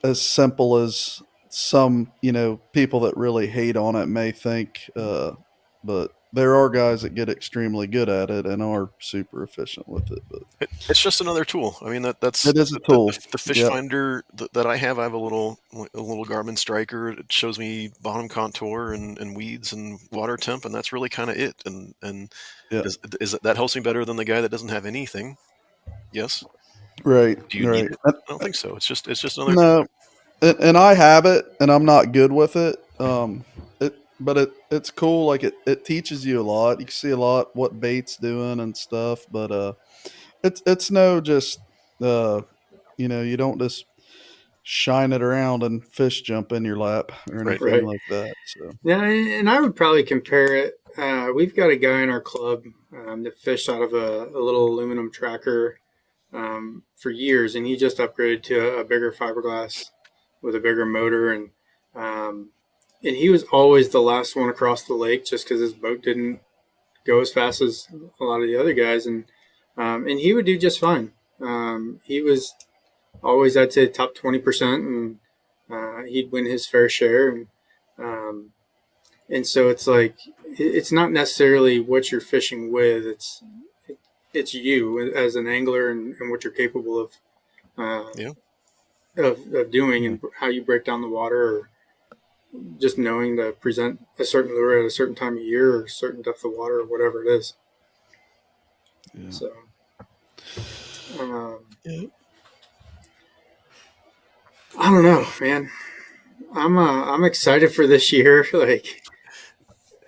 as simple as some, people that really hate on it may think, but there are guys that get extremely good at it and are super efficient with it. But it's just another tool. I mean, it is a tool. The fish finder that I have a little Garmin Striker. It shows me bottom contour and weeds and water temp, and that's really kind of it. And that helps me better than the guy that doesn't have anything? Yes. Right. Do you need it? I don't think so. It's just another. No, and I have it, and I'm not good with it. But it's cool. Like it teaches you a lot. You can see a lot what bait's doing and stuff. But it's no just you don't just shine it around and fish jump in your lap or anything like that. So yeah, and I would probably compare it. We've got a guy in our club that fished out of a little aluminum tracker for years, and he just upgraded to a bigger fiberglass with a bigger motor, and he was always the last one across the lake just because his boat didn't go as fast as a lot of the other guys, and he would do just fine. He was always, I'd say, top 20%, and he'd win his fair share, and so it's like it's not necessarily what you're fishing with; it's you as an angler and what you're capable of doing and how you break down the water, or just knowing to present a certain lure at a certain time of year or a certain depth of water or whatever it is. Yeah. So, I don't know, man. I'm excited for this year. Like,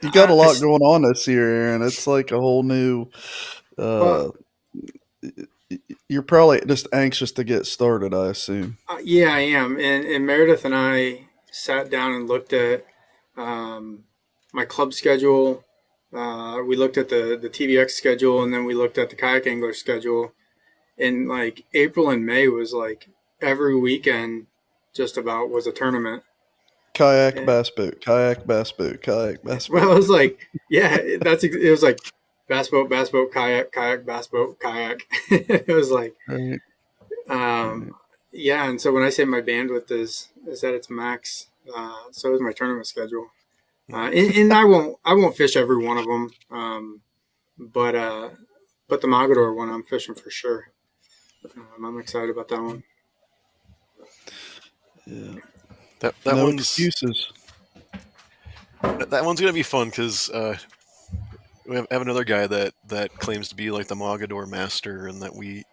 you got a lot going on this year, Aaron. It's like a whole new. You're probably just anxious to get started, I assume. Yeah, I am. And Meredith and I sat down and looked at my club schedule. We looked at the TVX schedule, and then we looked at the kayak angler schedule. And like April and May was like every weekend just about was a tournament. Kayak, And, bass boat, kayak, bass boat, kayak, bass boat. well, it was like, yeah, it was like bass boat, kayak, kayak, bass boat, kayak. It was like, Right, um, right. yeah. And so when I say my bandwidth is at its max, so is my tournament schedule. And I won't fish every one of them, but but the Mogador one I'm fishing for sure. I'm excited about that one. Yeah. That No one's excuses. that one's gonna be fun because we have another guy that claims to be like the Mogador master, and that we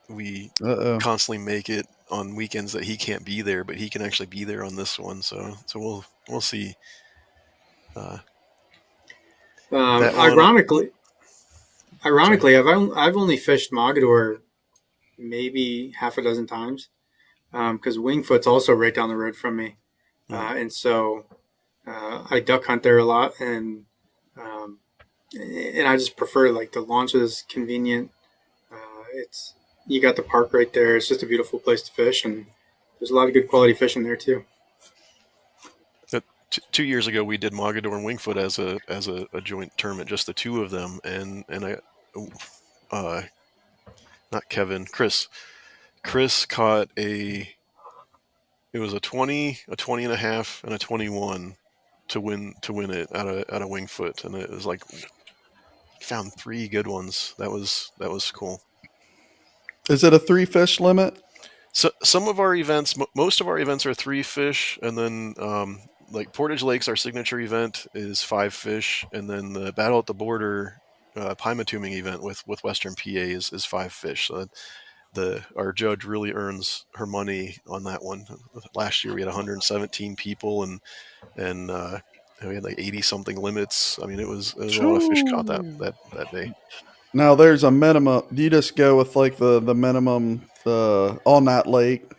Uh-oh. constantly make it on weekends that he can't be there, but he can actually be there on this one. So we'll see. That one. Ironically, I've only fished Mogador maybe half a dozen times because Wingfoot's also right down the road from me, and so I duck hunt there a lot, um, and I just prefer like the launch is convenient. It's you got the park right there. It's just a beautiful place to fish, and there's a lot of good quality fishing there too. 2 years ago, we did Mogador and Wingfoot as a joint tournament, just the two of them, and not Kevin, Chris. Chris caught it was a 20, a 20 and a half, and a 21 to win it out of Wingfoot, and it was like found 3 good ones. That was cool. Is it a 3 fish limit? So some of our events, most of our events are 3 fish, and then like Portage Lakes, our signature event is 5 fish, and then the Battle at the Border Pima-tubing event with Western PA is 5 fish. So our judge really earns her money on that one. Last year we had 117 people, and we had like 80 something limits. I mean, it was a lot of fish caught that day. Now there's a minimum. Do you just go with like the minimum on that lake?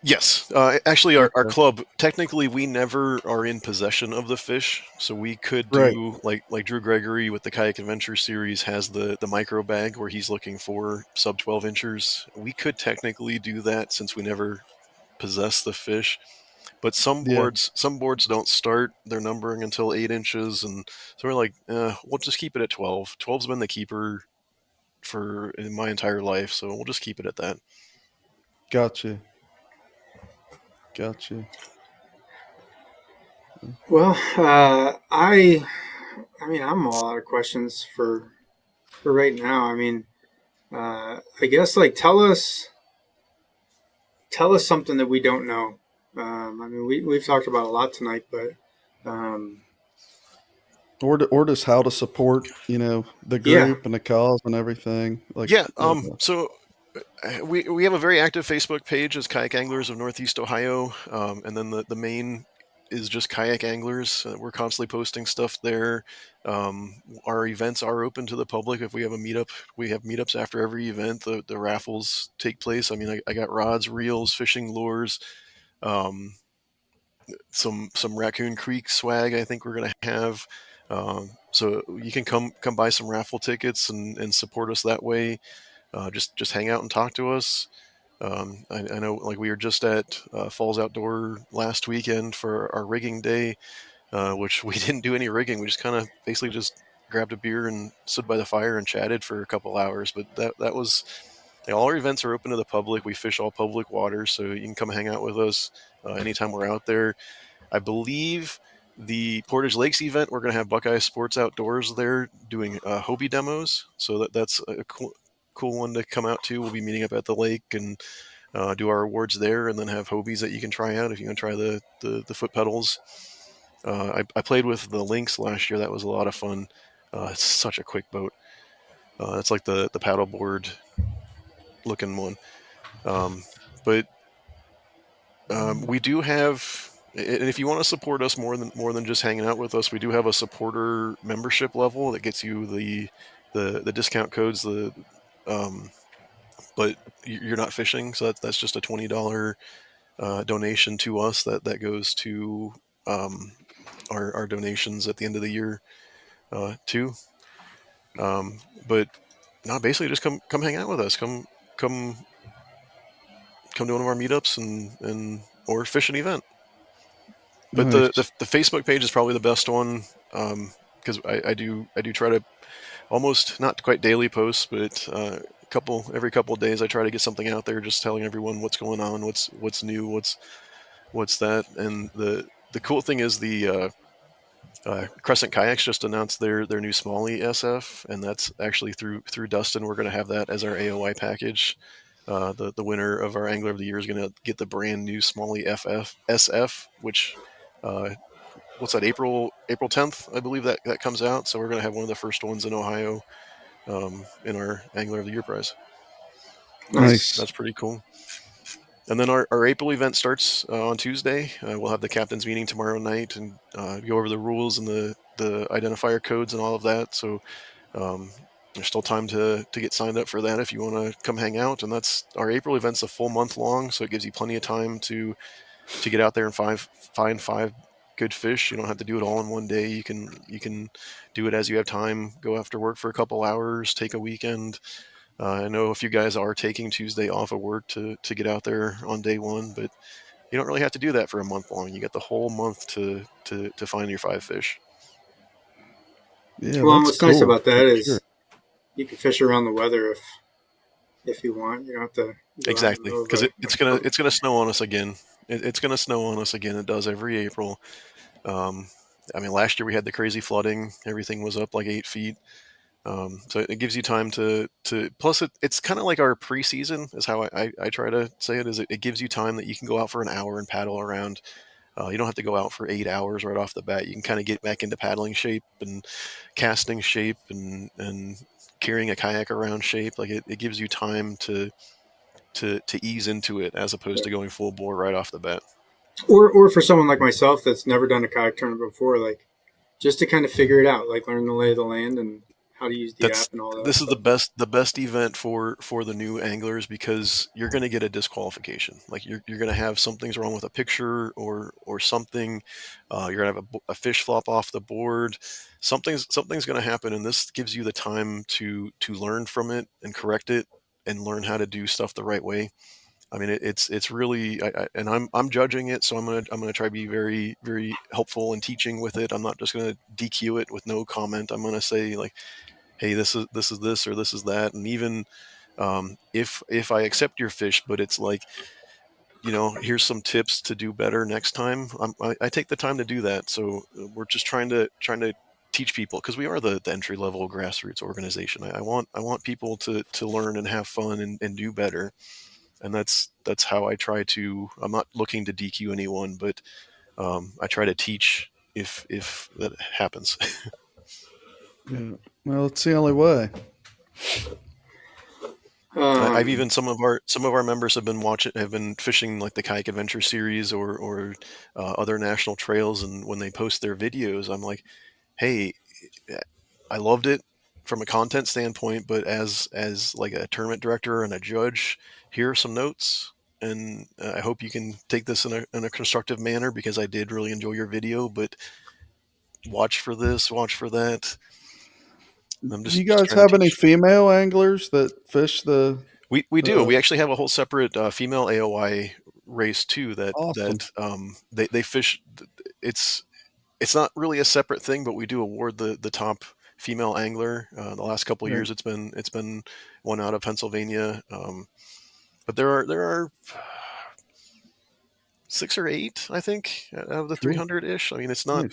Yes. Actually, our Okay. club, technically, we never are in possession of the fish. So we could Right. do, like Drew Gregory with the Kayak Adventure series has the micro bag where he's looking for sub 12 inchers. We could technically do that since we never possess the fish. But some Yeah. boards don't start their numbering until 8 inches. And so we're like, we'll just keep it at 12. 12's been the keeper in my entire life. So we'll just keep it at that. Gotcha. Well, I mean, I'm all out of questions for right now. I mean, I guess like tell us something that we don't know. I mean, we've talked about a lot tonight, but Or just how to support, the yeah, group and the cause and everything. Like, Yeah. So we have a very active Facebook page as Kayak Anglers of Northeast Ohio, and then the main is just Kayak Anglers. We're constantly posting stuff there. Our events are open to the public. If we have a meetup, we have meetups after every event. The raffles take place. I mean, I got rods, reels, fishing lures, um, some Raccoon Creek swag. I think we're gonna have. So you can come buy some raffle tickets and support us that way. Just hang out and talk to us. I know, like we were just at Falls Outdoor last weekend for our rigging day, which we didn't do any rigging. We just kind of basically just grabbed a beer and stood by the fire and chatted for a couple hours. But that was all our events are open to the public. We fish all public waters, so you can come hang out with us anytime we're out there. I believe the Portage Lakes event, we're going to have Buckeye Sports Outdoors there doing Hobie demos. So that's a cool one to come out to. We'll be meeting up at the lake and do our awards there, and then have Hobies that you can try out if you want to try the foot pedals. I played with the Lynx last year. That was a lot of fun. It's such a quick boat. It's like the paddleboard looking one. But we do have, and if you want to support us more than just hanging out with us, we do have a supporter membership level that gets you the discount codes, the but you're not fishing, so that's just a $20 donation to us that goes to our donations at the end of the year too. But no, basically just come hang out with us. Come to one of our meetups and or fish an event. But Nice. the Facebook page is probably the best one, because I do try to almost not quite daily posts, but every couple of days I try to get something out there, just telling everyone what's going on, what's new, what's that. And the cool thing is the Crescent Kayaks just announced their new Smalley SF, and that's actually through Dustin. We're going to have that as our AOI package. The winner of our Angler of the Year is going to get the brand new Smalley SF, which what's that, April 10th, I believe that comes out. So we're going to have one of the first ones in Ohio in our Angler of the Year prize. Nice. That's pretty cool. And then our April event starts on Tuesday. We'll have the captain's meeting tomorrow night and go over the rules and the identifier codes and all of that. So there's still time to get signed up for that if you want to come hang out. And that's our April event's a full month long, so it gives you plenty of time to get out there and find five good fish. You don't have to do it all in one day. You can do it as you have time. Go after work for a couple hours, take a weekend. I know a few guys are taking Tuesday off of work to get out there on day one, but you don't really have to do that for a month long. You get the whole month to find your 5 fish. Yeah, well, that's what's cool, nice about that is sure. you can fish around the weather if you want. You don't have to Exactly, because it's gonna snow on us again. It's gonna snow on us again. It does every April. I mean, last year we had the crazy flooding. Everything was up like 8 feet. So it gives you time to plus it's kind of like our preseason is how I try to say it, is it gives you time that you can go out for an hour and paddle around. You don't have to go out for 8 hours right off the bat. You can kind of get back into paddling shape and casting shape and carrying a kayak around shape. Like it gives you time to ease into it as opposed to going full bore right off the bat. or for someone like myself that's never done a kayak tournament before, like just to kind of figure it out, like learn the lay of the land and how to use the app and all that. This is the best event for the new anglers, because you're going to get a disqualification. Like you're going to have something's wrong with a picture or something. You're going to have a fish flop off the board. Something's going to happen, and this gives you the time to learn from it and correct it and learn how to do stuff the right way. I mean, it's really, and I'm judging it, so I'm gonna try to be very, very helpful in teaching with it. I'm not just gonna DQ it with no comment. I'm gonna say like, hey, this is this or this is that, and even if I accept your fish, but it's like, here's some tips to do better next time. I take the time to do that. So we're just trying to teach people, because we are the entry level grassroots organization. I want people to learn and have fun and do better. And that's how I try to. I'm not looking to DQ anyone, but I try to teach if that happens. Yeah. Well, it's the only way. I've even some of our members have been fishing like the Kayak Adventure series or other national trails, and when they post their videos, I'm like, hey, I loved it from a content standpoint, but as like a tournament director and a judge, here are some notes, and I hope you can take this in a constructive manner, because I did really enjoy your video, but watch for this, watch for that. Do you guys have any female anglers that fish the? We do. We actually have a whole separate female AOI race too. Awesome. They fish. It's not really a separate thing, but we do award the top female angler. The last couple of years, it's been one out of Pennsylvania. But there are 6 or 8, I think, out of the 300-ish. I mean, it's not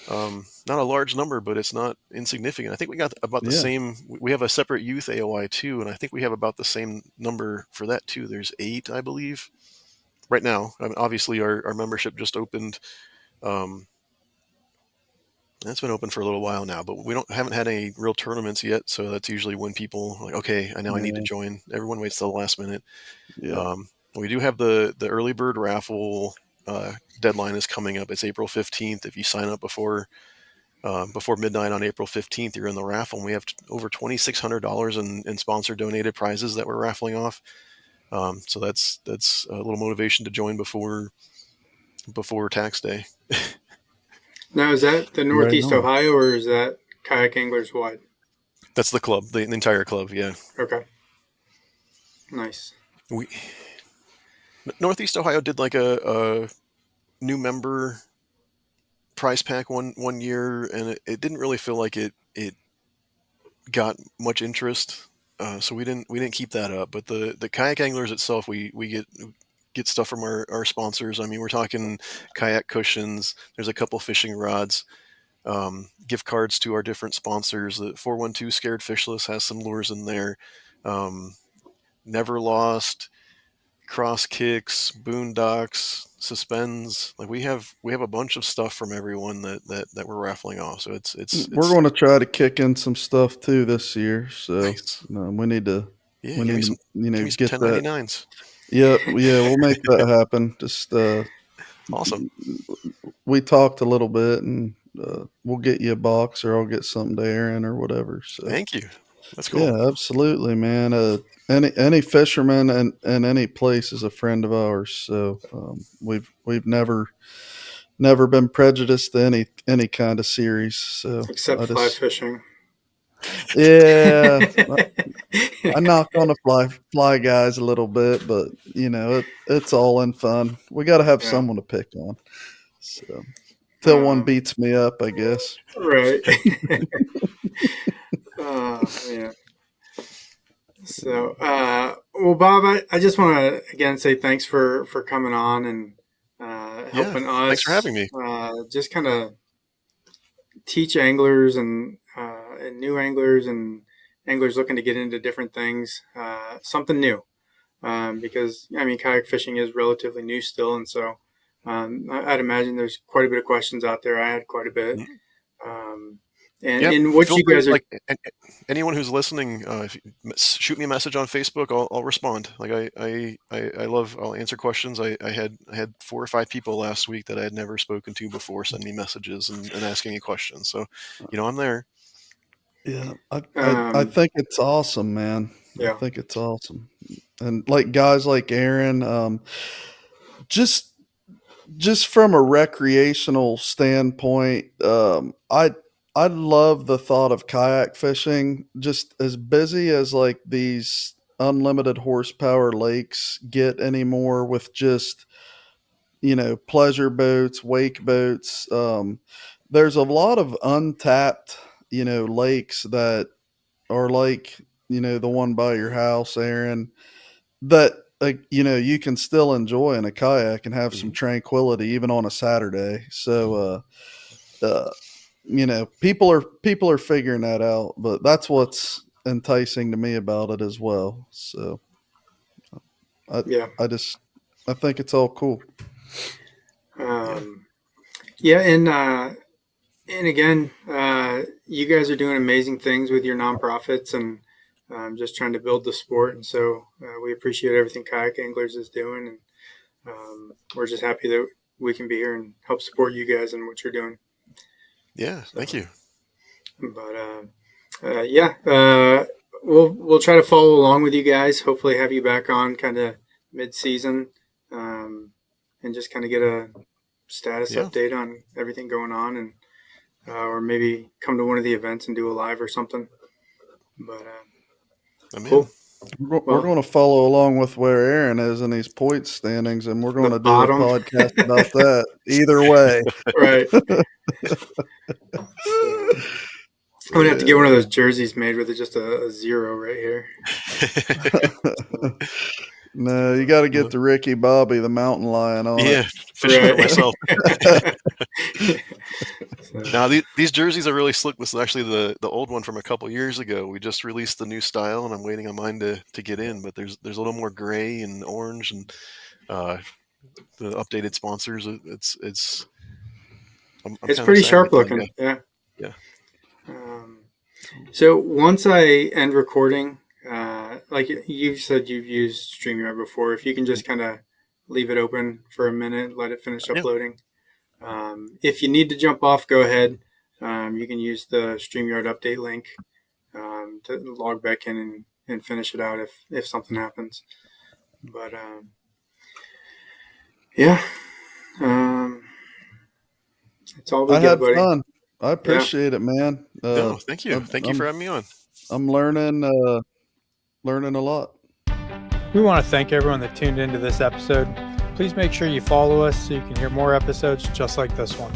not a large number, but it's not insignificant. I think we got about the same. We have a separate youth AOI too, and I think we have about the same number for that too. There's 8, I believe, right now. I mean, obviously, our membership just opened. That's been open for a little while now, but we haven't had any real tournaments yet. So that's usually when people are like, okay, I need to join. Everyone waits till the last minute. Yeah. We do have the early bird raffle deadline is coming up. It's April 15th. If you sign up before before midnight on April 15th, you're in the raffle, and we have over $2,600 in sponsor donated prizes that we're raffling off. So that's a little motivation to join before tax day. Now, is that the Right Northeast on. Ohio, or is that Kayak Anglers wide? That's the club, the entire club. Yeah. Okay. Nice. Northeast Ohio did like a new member prize pack one year, and it didn't really feel like it got much interest. So we didn't keep that up. But the kayak anglers itself, we get stuff from our sponsors. I mean, we're talking kayak cushions. There's a couple fishing rods, gift cards to our different sponsors. The 412 Scared Fishless has some lures in there. Never Lost, Cross Kicks, Boondocks, Suspends. Like we have a bunch of stuff from everyone that we're raffling off. So We're going to try to kick in some stuff too this year. So nice. we need to, Yeah, we need to, give me some get that. 1099s. Yeah, we'll make that happen. Just Awesome. We talked a little bit, and we'll get you a box, or I'll get something to Aaron or whatever. So Thank you. That's cool. yeah, absolutely, man. Any fisherman and any place is a friend of ours. So we've never been prejudiced to any kind of series. So Except fly fishing. Yeah, I knock on the fly guys a little bit, but it's all in fun. We got to have someone to pick on. So till one beats me up, I guess. Right. Yeah. So, well, Bob, I just want to again say thanks for coming on and helping us. Thanks for having me. Just kind of teach anglers and new anglers and anglers looking to get into different things, something new, because I mean kayak fishing is relatively new still, and so I'd imagine there's quite a bit of questions out there. I had quite a bit. And what you guys are, anyone who's listening, shoot me a message on Facebook. I'll respond. Like I'll answer questions. I had 4 or 5 people last week that I had never spoken to before send me messages and asking me questions. So, I'm there. Yeah, I think it's awesome, man. Yeah. I think it's awesome, and like guys like Aaron, just from a recreational standpoint, I love the thought of kayak fishing. Just as busy as like these unlimited horsepower lakes get anymore, with just pleasure boats, wake boats. There's a lot of untapped lakes that are like the one by your house, Aaron, that you can still enjoy in a kayak and have some tranquility even on a Saturday. So people are figuring that out, but that's what's enticing to me about it as well. So I think it's all cool. And again, you guys are doing amazing things with your nonprofits and just trying to build the sport. And so we appreciate everything Kayak Anglers is doing. And we're just happy that we can be here and help support you guys and what you're doing. Yeah, thank you. But we'll try to follow along with you guys. Hopefully have you back on kind of mid-season and just kind of get a status update on everything going on, and or maybe come to one of the events and do a live or something. But cool. We're going to follow along with where Aaron is in these point standings, and we're going to do a podcast about that. Either way, right. I'm going to have to get one of those jerseys made with just a 0 right here. No, you got to get the Ricky Bobby, the mountain lion on it. Fishing for myself. Now, these jerseys are really slick. This is actually the old one from a couple years ago. We just released the new style, and I'm waiting on mine to get in. But there's a little more gray and orange, and the updated sponsors. It's pretty sharp looking. Yeah. So once I end recording, like you said, you've used StreamYard before. If you can just kind of leave it open for a minute, let it finish uploading. If you need to jump off, go ahead. You can use the StreamYard update link to log back in and finish it out if something happens. But yeah, it's all we I got, had buddy. fun. I appreciate it, man. No, thank you. Thank you for having me on. I'm learning a lot. We want to thank everyone that tuned into this episode. Please make sure you follow us so you can hear more episodes just like this one.